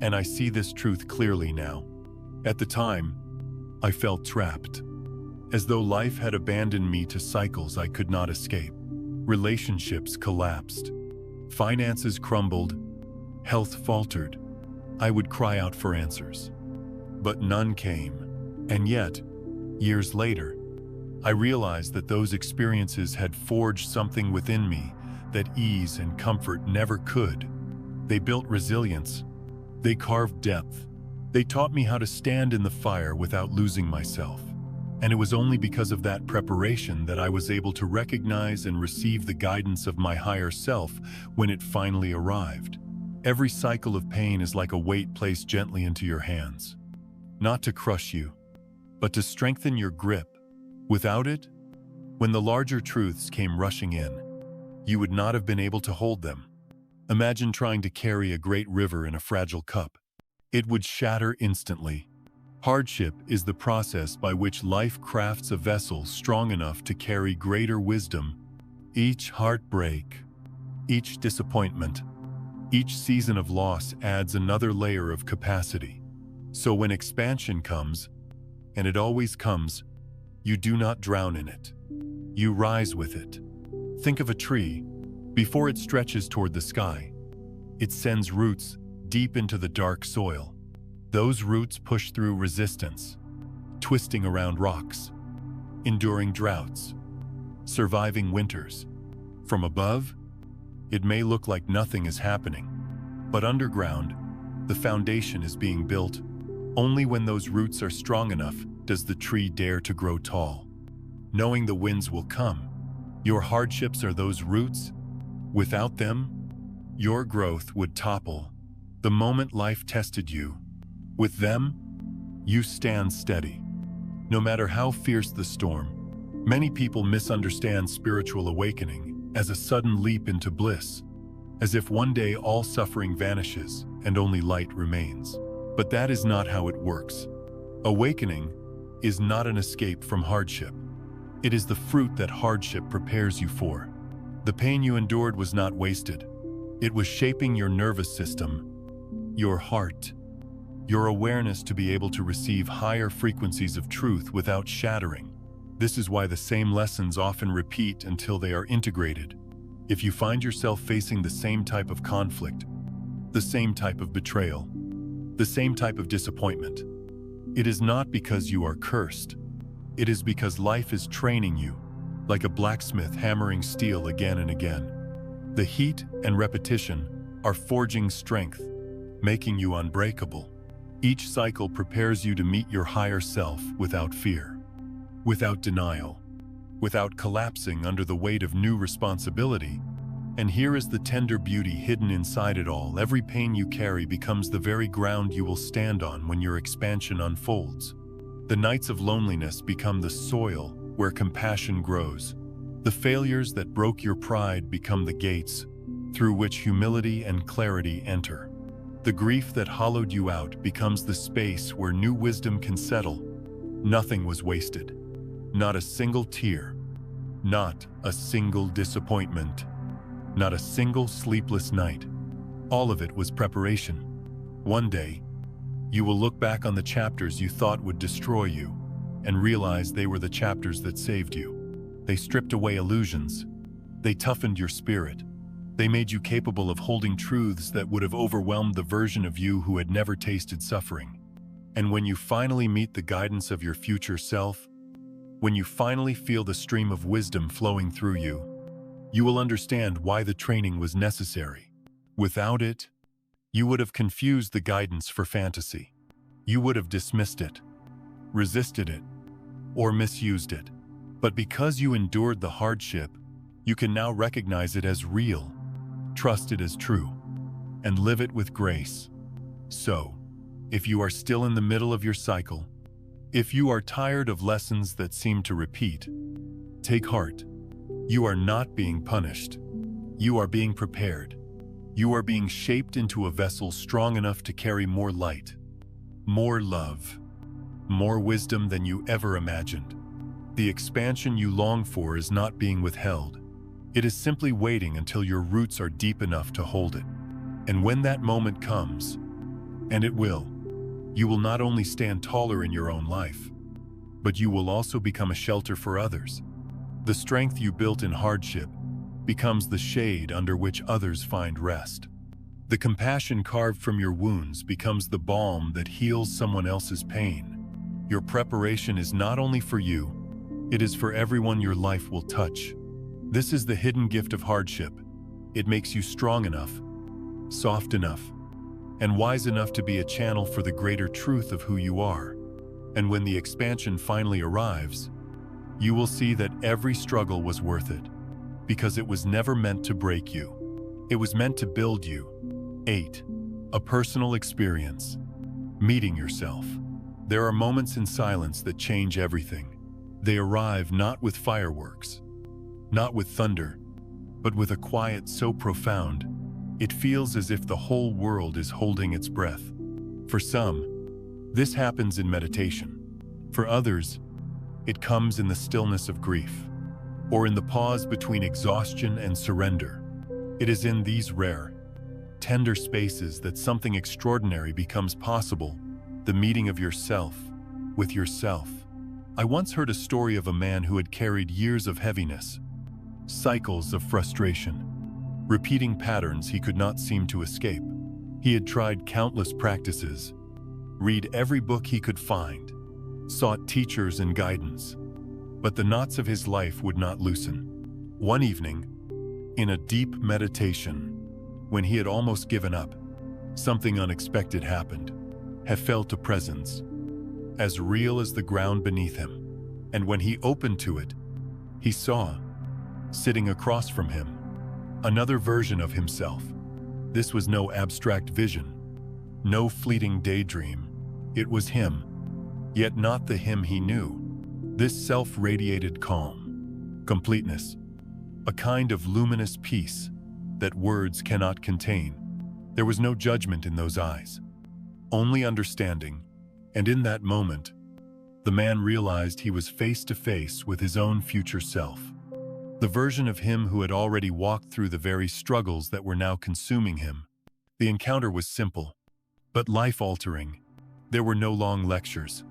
and I see this truth clearly now. At the time, I felt trapped, as though life had abandoned me to cycles I could not escape. Relationships collapsed, finances crumbled, health faltered. I would cry out for answers, but none came. And yet, years later, I realized that those experiences had forged something within me that ease and comfort never could. They built resilience. They carved depth. They taught me how to stand in the fire without losing myself. And it was only because of that preparation that I was able to recognize and receive the guidance of my higher self when it finally arrived. Every cycle of pain is like a weight placed gently into your hands, not to crush you, but to strengthen your grip. Without it, when the larger truths came rushing in, you would not have been able to hold them. Imagine trying to carry a great river in a fragile cup. It would shatter instantly. Hardship is the process by which life crafts a vessel strong enough to carry greater wisdom. Each heartbreak, each disappointment, each season of loss adds another layer of capacity. So when expansion comes, and it always comes, you do not drown in it. You rise with it. Think of a tree. Before it stretches toward the sky, it sends roots deep into the dark soil. Those roots push through resistance, twisting around rocks, enduring droughts, surviving winters. From above, it may look like nothing is happening, but underground, the foundation is being built. Only when those roots are strong enough does the tree dare to grow tall. Knowing the winds will come, your hardships are those roots. Without them, your growth would topple the moment life tested you. With them, you stand steady. No matter how fierce the storm, many people misunderstand spiritual awakening as a sudden leap into bliss, as if one day all suffering vanishes and only light remains. But that is not how it works. Awakening is not an escape from hardship. It is the fruit that hardship prepares you for. The pain you endured was not wasted. It was shaping your nervous system, your heart, your awareness to be able to receive higher frequencies of truth without shattering. This is why the same lessons often repeat until they are integrated. If you find yourself facing the same type of conflict, the same type of betrayal, the same type of disappointment, it is not because you are cursed. It is because life is training you, like a blacksmith hammering steel again and again. The heat and repetition are forging strength, making you unbreakable. Each cycle prepares you to meet your higher self without fear, without denial, without collapsing under the weight of new responsibility. And here is the tender beauty hidden inside it all. Every pain you carry becomes the very ground you will stand on when your expansion unfolds. The nights of loneliness become the soil where compassion grows. The failures that broke your pride become the gates through which humility and clarity enter. The grief that hollowed you out becomes the space where new wisdom can settle. Nothing was wasted. Not a single tear. Not a single disappointment. Not a single sleepless night. All of it was preparation. One day, you will look back on the chapters you thought would destroy you and realize they were the chapters that saved you. They stripped away illusions. They toughened your spirit. They made you capable of holding truths that would have overwhelmed the version of you who had never tasted suffering. And when you finally meet the guidance of your future self, when you finally feel the stream of wisdom flowing through you, you will understand why the training was necessary. Without it, you would have confused the guidance for fantasy. You would have dismissed it, resisted it, or misused it. But because you endured the hardship, you can now recognize it as real, trust it as true, and live it with grace. So, if you are still in the middle of your cycle, if you are tired of lessons that seem to repeat, take heart. You are not being punished. You are being prepared. You are being shaped into a vessel strong enough to carry more light, more love, more wisdom than you ever imagined. The expansion you long for is not being withheld. It is simply waiting until your roots are deep enough to hold it. And when that moment comes, and it will, you will not only stand taller in your own life, but you will also become a shelter for others. The strength you built in hardship becomes the shade under which others find rest. The compassion carved from your wounds becomes the balm that heals someone else's pain. Your preparation is not only for you, it is for everyone your life will touch. This is the hidden gift of hardship. It makes you strong enough, soft enough, and wise enough to be a channel for the greater truth of who you are. And when the expansion finally arrives, you will see that every struggle was worth it, because it was never meant to break you. It was meant to build you. 8. A personal experience. Meeting yourself. There are moments in silence that change everything. They arrive not with fireworks, not with thunder, but with a quiet so profound, it feels as if the whole world is holding its breath. For some, this happens in meditation. For others, it comes in the stillness of grief, or in the pause between exhaustion and surrender. It is in these rare, tender spaces that something extraordinary becomes possible, the meeting of yourself with yourself. I once heard a story of a man who had carried years of heaviness, cycles of frustration, repeating patterns he could not seem to escape. He had tried countless practices, read every book he could find, sought teachers and guidance, but the knots of his life would not loosen. One evening, in a deep meditation, when he had almost given up, something unexpected happened. He felt a presence, as real as the ground beneath him. And when he opened to it, he saw, sitting across from him, another version of himself. This was no abstract vision, no fleeting daydream. It was him, yet not the him he knew. This self radiated calm, completeness, a kind of luminous peace that words cannot contain. There was no judgment in those eyes, only understanding, and in that moment, the man realized he was face to face with his own future self. The version of him who had already walked through the very struggles that were now consuming him. The encounter was simple, but life-altering. There were no long lectures,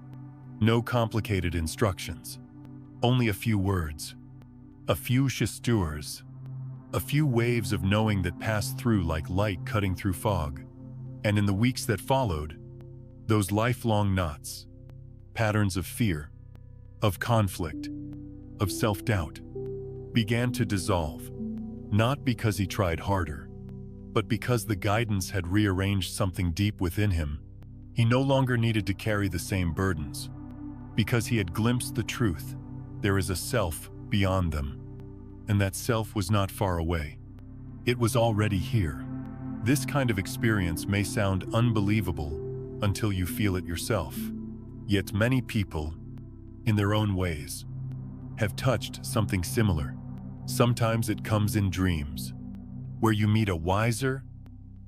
no complicated instructions, only a few words, a few gestures, a few waves of knowing that passed through like light cutting through fog. And in the weeks that followed, those lifelong knots, patterns of fear, of conflict, of self-doubt, began to dissolve, not because he tried harder, but because the guidance had rearranged something deep within him. He no longer needed to carry the same burdens, because he had glimpsed the truth. There is a self beyond them, and that self was not far away. It was already here. This kind of experience may sound unbelievable until you feel it yourself. Yet many people, in their own ways, have touched something similar. Sometimes it comes in dreams, where you meet a wiser,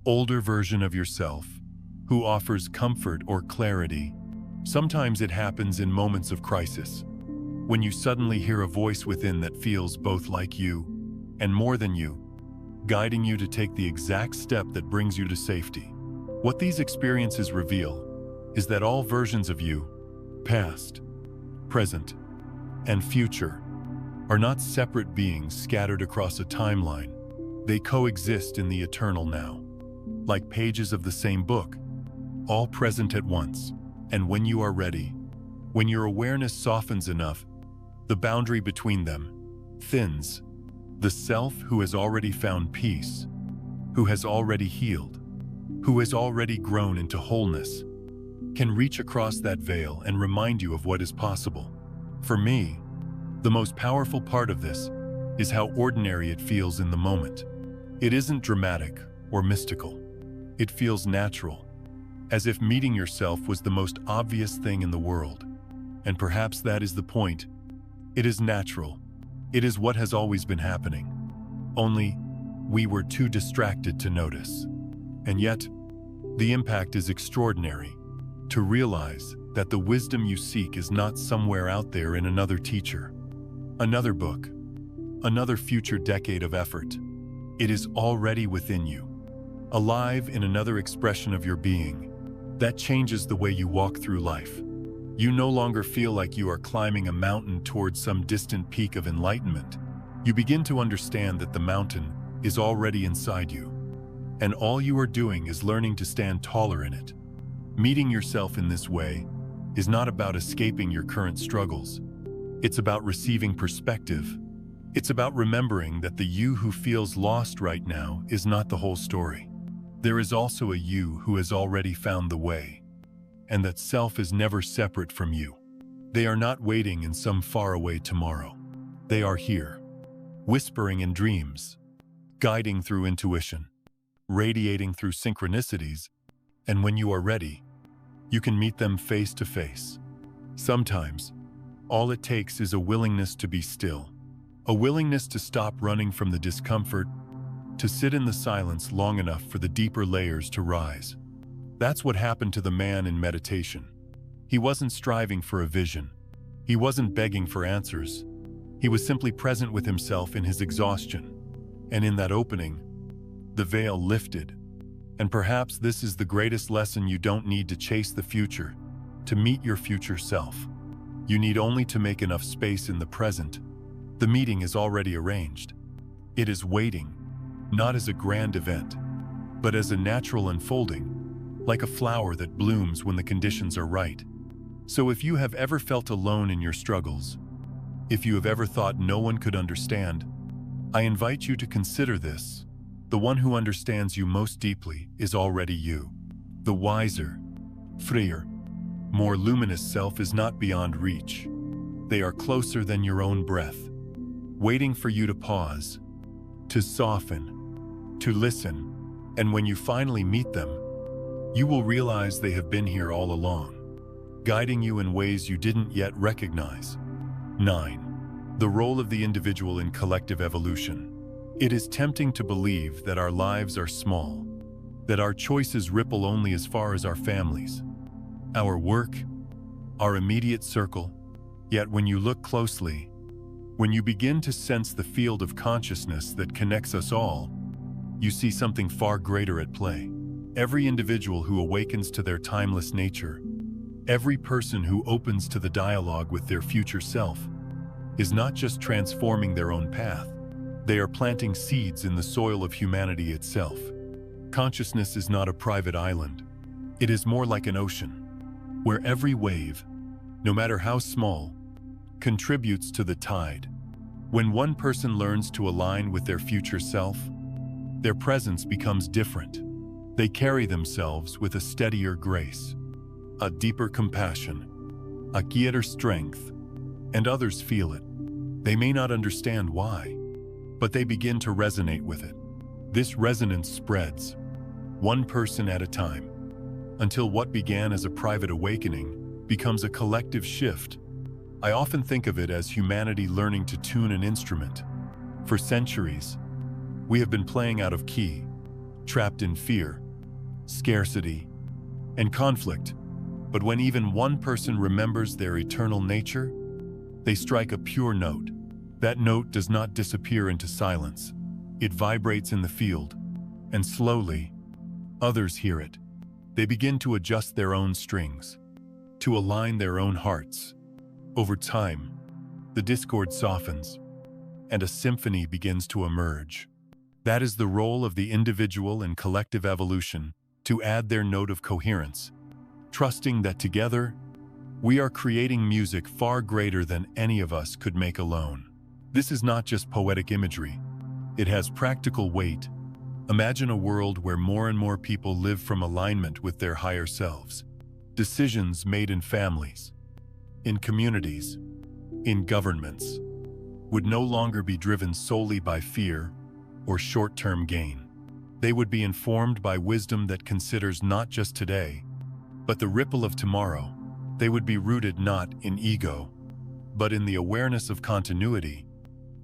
older version of yourself who offers comfort or clarity. Sometimes it happens in moments of crisis, when you suddenly hear a voice within that feels both like you and more than you, guiding you to take the exact step that brings you to safety. What these experiences reveal is that all versions of you, past, present, and future, are not separate beings scattered across a timeline. They coexist in the eternal now, like pages of the same book, all present at once. And when you are ready, when your awareness softens enough, the boundary between them thins. The self who has already found peace, who has already healed, who has already grown into wholeness, can reach across that veil and remind you of what is possible. For me, the most powerful part of this is how ordinary it feels in the moment. It isn't dramatic or mystical. It feels natural, as if meeting yourself was the most obvious thing in the world. And perhaps that is the point. It is natural. It is what has always been happening. Only, we were too distracted to notice. And yet, the impact is extraordinary. To realize that the wisdom you seek is not somewhere out there in another teacher, another book, another future decade of effort. It is already within you, alive in another expression of your being. That changes the way you walk through life. You no longer feel like you are climbing a mountain towards some distant peak of enlightenment. You begin to understand that the mountain is already inside you, and all you are doing is learning to stand taller in it. Meeting yourself in this way is not about escaping your current struggles. It's about receiving perspective. It's about remembering that the you who feels lost right now is not the whole story. There is also a you who has already found the way, and that self is never separate from you. They are not waiting in some faraway tomorrow. They are here, whispering in dreams, guiding through intuition, radiating through synchronicities, and when you are ready, you can meet them face to face. Sometimes, all it takes is a willingness to be still, a willingness to stop running from the discomfort, to sit in the silence long enough for the deeper layers to rise. That's what happened to the man in meditation. He wasn't striving for a vision. He wasn't begging for answers. He was simply present with himself in his exhaustion. And in that opening, the veil lifted. And perhaps this is the greatest lesson: you don't need to chase the future to meet your future self. You need only to make enough space in the present. The meeting is already arranged. It is waiting, not as a grand event, but as a natural unfolding, like a flower that blooms when the conditions are right. So if you have ever felt alone in your struggles, if you have ever thought no one could understand, I invite you to consider this. The one who understands you most deeply is already you. The wiser, freer, more luminous self is not beyond reach. They are closer than your own breath, waiting for you to pause, to soften, to listen. And when you finally meet them, you will realize they have been here all along, guiding you in ways you didn't yet recognize. 9. The role of the individual in collective evolution. It is tempting to believe that our lives are small, that our choices ripple only as far as our families, our work, our immediate circle. Yet when you look closely, when you begin to sense the field of consciousness that connects us all, you see something far greater at play. Every individual who awakens to their timeless nature, every person who opens to the dialogue with their future self, is not just transforming their own path. They are planting seeds in the soil of humanity itself. Consciousness is not a private island. It is more like an ocean, where every wave, no matter how small, contributes to the tide. When one person learns to align with their future self, their presence becomes different. They carry themselves with a steadier grace, a deeper compassion, a quieter strength, and others feel it. They may not understand why, but they begin to resonate with it. This resonance spreads, one person at a time, until what began as a private awakening becomes a collective shift. I often think of it as humanity learning to tune an instrument. For centuries, we have been playing out of key, trapped in fear, scarcity, and conflict. But when even one person remembers their eternal nature, they strike a pure note. That note does not disappear into silence. It vibrates in the field, and slowly, others hear it. They begin to adjust their own strings, to align their own hearts. Over time, the discord softens, and a symphony begins to emerge. That is the role of the individual and collective evolution, to add their note of coherence, trusting that together, we are creating music far greater than any of us could make alone. This is not just poetic imagery. It has practical weight. Imagine a world where more and more people live from alignment with their higher selves. Decisions made in families, in communities, in governments, would no longer be driven solely by fear or short-term gain. They would be informed by wisdom that considers not just today, but the ripple of tomorrow. They would be rooted not in ego, but in the awareness of continuity,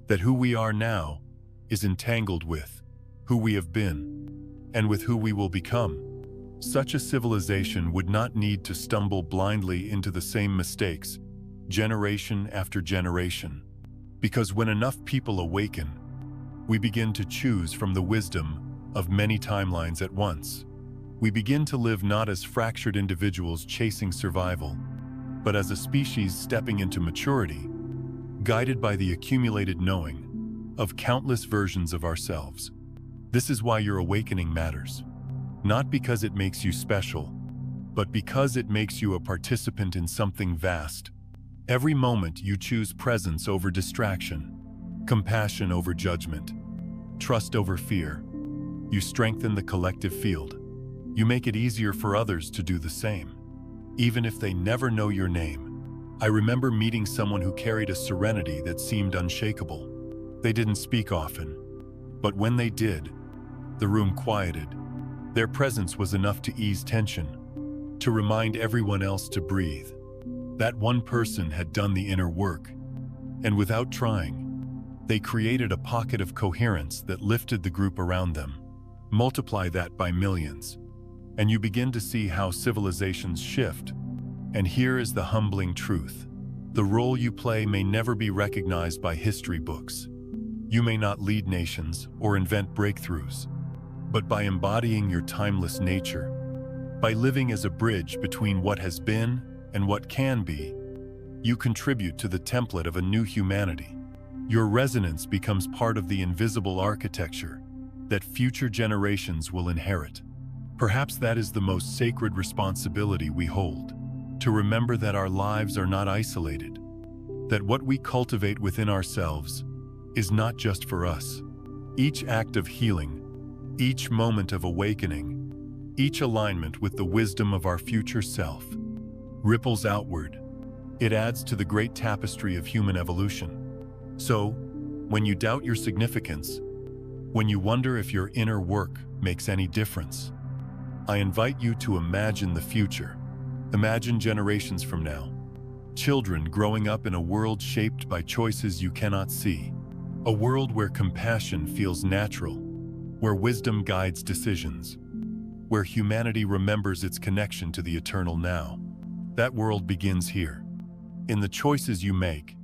that who we are now is entangled with who we have been and with who we will become. Such a civilization would not need to stumble blindly into the same mistakes, generation after generation, because when enough people awaken, we begin to choose from the wisdom of many timelines at once. We begin to live not as fractured individuals chasing survival, but as a species stepping into maturity, guided by the accumulated knowing of countless versions of ourselves. This is why your awakening matters. Not because it makes you special, but because it makes you a participant in something vast. Every moment you choose presence over distraction, compassion over judgment, trust over fear. You strengthen the collective field. You make it easier for others to do the same, even if they never know your name. I remember meeting someone who carried a serenity that seemed unshakable. They didn't speak often, but when they did, the room quieted. Their presence was enough to ease tension, to remind everyone else to breathe. That one person had done the inner work, and without trying, they created a pocket of coherence that lifted the group around them. Multiply that by millions, and you begin to see how civilizations shift. And here is the humbling truth. The role you play may never be recognized by history books. You may not lead nations or invent breakthroughs, but by embodying your timeless nature, by living as a bridge between what has been and what can be, you contribute to the template of a new humanity. Your resonance becomes part of the invisible architecture that future generations will inherit. Perhaps that is the most sacred responsibility we hold, to remember that our lives are not isolated, that what we cultivate within ourselves is not just for us. Each act of healing, each moment of awakening, each alignment with the wisdom of our future self, ripples outward. It adds to the great tapestry of human evolution. So, when you doubt your significance, when you wonder if your inner work makes any difference, I invite you to imagine the future. Imagine generations from now, children growing up in a world shaped by choices you cannot see, a world where compassion feels natural, where wisdom guides decisions, where humanity remembers its connection to the eternal now. That world begins here, in the choices you make,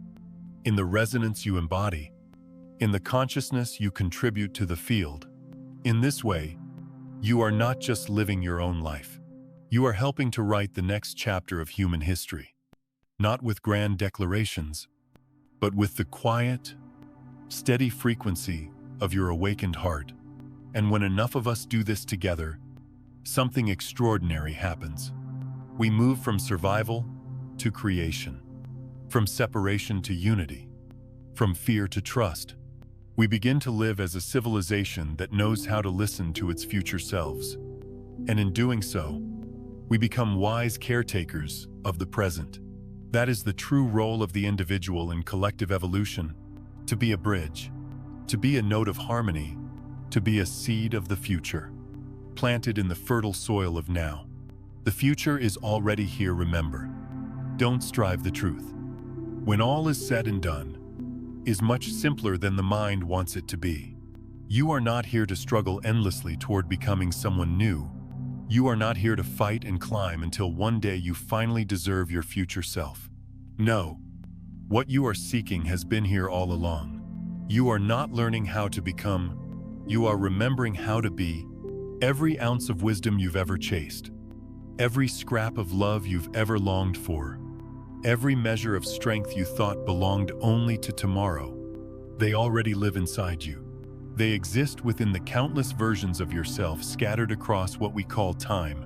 in the resonance you embody, in the consciousness you contribute to the field. In this way, you are not just living your own life. You are helping to write the next chapter of human history, not with grand declarations, but with the quiet, steady frequency of your awakened heart. And when enough of us do this together, something extraordinary happens. We move from survival to creation, from separation to unity, from fear to trust. We begin to live as a civilization that knows how to listen to its future selves. And in doing so, we become wise caretakers of the present. That is the true role of the individual in collective evolution, to be a bridge, to be a note of harmony, to be a seed of the future, planted in the fertile soil of now. The future is already here, remember. Don't strive the truth. When all is said and done, is much simpler than the mind wants it to be. You are not here to struggle endlessly toward becoming someone new. You are not here to fight and climb until one day you finally deserve your future self. No, what you are seeking has been here all along. You are not learning how to become, you are remembering how to be. Every ounce of wisdom you've ever chased, every scrap of love you've ever longed for, every measure of strength you thought belonged only to tomorrow, They already live inside you. They exist within the countless versions of yourself scattered across what we call time.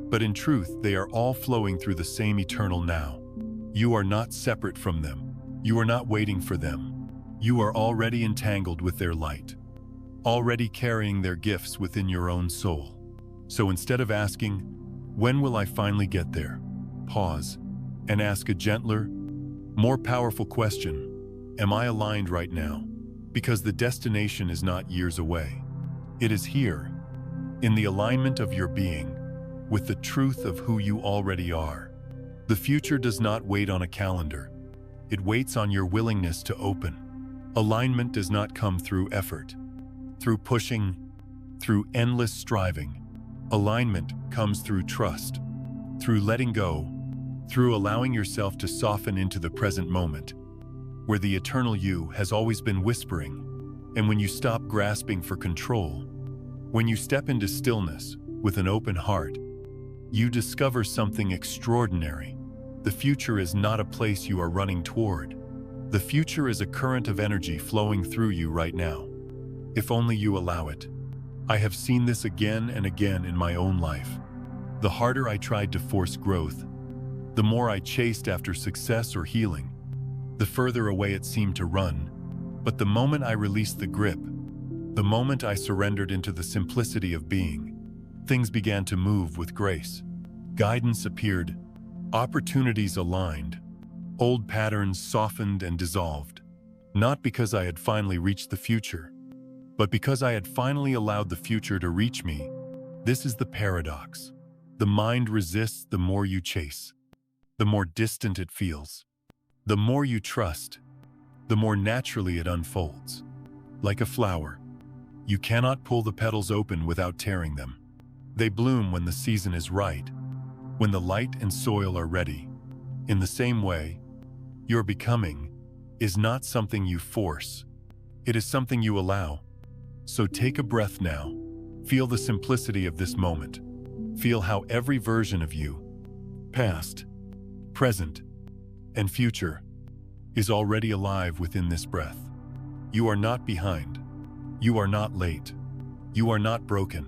But in truth, they are all flowing through the same eternal now. You are not separate from them. You are not waiting for them. You are already entangled with their light, already carrying their gifts within your own soul. So instead of asking, "When will I finally get there?" pause and ask a gentler, more powerful question: am I aligned right now? Because the destination is not years away. It is here, in the alignment of your being, with the truth of who you already are. The future does not wait on a calendar. It waits on your willingness to open. Alignment does not come through effort, through pushing, through endless striving. Alignment comes through trust, through letting go, through allowing yourself to soften into the present moment, where the eternal you has always been whispering. And when you stop grasping for control, when you step into stillness with an open heart, you discover something extraordinary. The future is not a place you are running toward. The future is a current of energy flowing through you right now, if only you allow it. I have seen this again and again in my own life. The harder I tried to force growth, the more I chased after success or healing, the further away it seemed to run. But the moment I released the grip, the moment I surrendered into the simplicity of being, things began to move with grace. Guidance appeared, opportunities aligned, old patterns softened and dissolved. Not because I had finally reached the future, but because I had finally allowed the future to reach me. This is the paradox. The mind resists the more you chase, the more distant it feels. The more you trust, the more naturally it unfolds. Like a flower, you cannot pull the petals open without tearing them. They bloom when the season is right, when the light and soil are ready. In the same way, your becoming is not something you force. It is something you allow. So take a breath now. Feel the simplicity of this moment. Feel how every version of you, past, present, and future, is already alive within this breath. You are not behind. You are not late. You are not broken.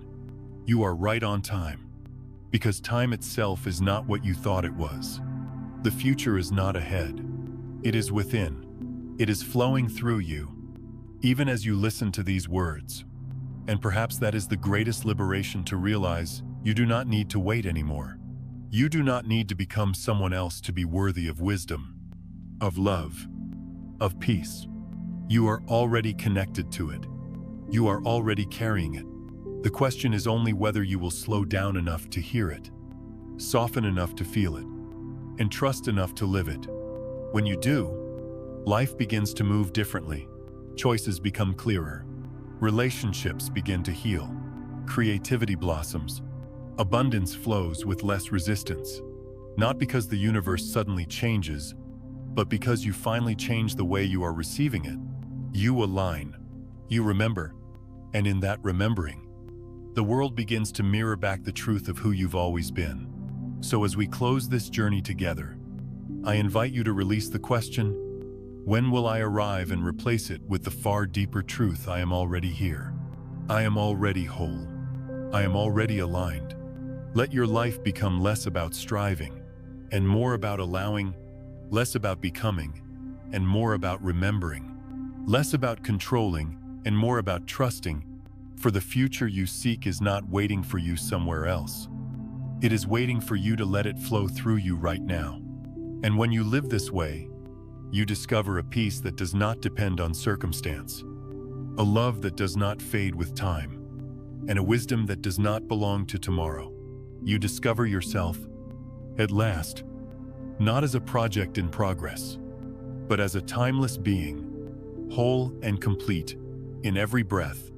You are right on time. Because time itself is not what you thought it was. The future is not ahead. It is within. It is flowing through you, even as you listen to these words. And perhaps that is the greatest liberation, to realize you do not need to wait anymore. You do not need to become someone else to be worthy of wisdom, of love, of peace. You are already connected to it. You are already carrying it. The question is only whether you will slow down enough to hear it, soften enough to feel it, and trust enough to live it. When you do, life begins to move differently. Choices become clearer. Relationships begin to heal. Creativity blossoms. Abundance flows with less resistance. Not because the universe suddenly changes, but because you finally change the way you are receiving it. You align. You remember. And in that remembering, the world begins to mirror back the truth of who you've always been. So as we close this journey together, I invite you to release the question, when will I arrive, and replace it with the far deeper truth: I am already here. I am already whole. I am already aligned. Let your life become less about striving and more about allowing, less about becoming and more about remembering, less about controlling and more about trusting. For the future you seek is not waiting for you somewhere else. It is waiting for you to let it flow through you right now. And when you live this way, you discover a peace that does not depend on circumstance, a love that does not fade with time, and a wisdom that does not belong to tomorrow. You discover yourself, at last, not as a project in progress, but as a timeless being, whole and complete in every breath,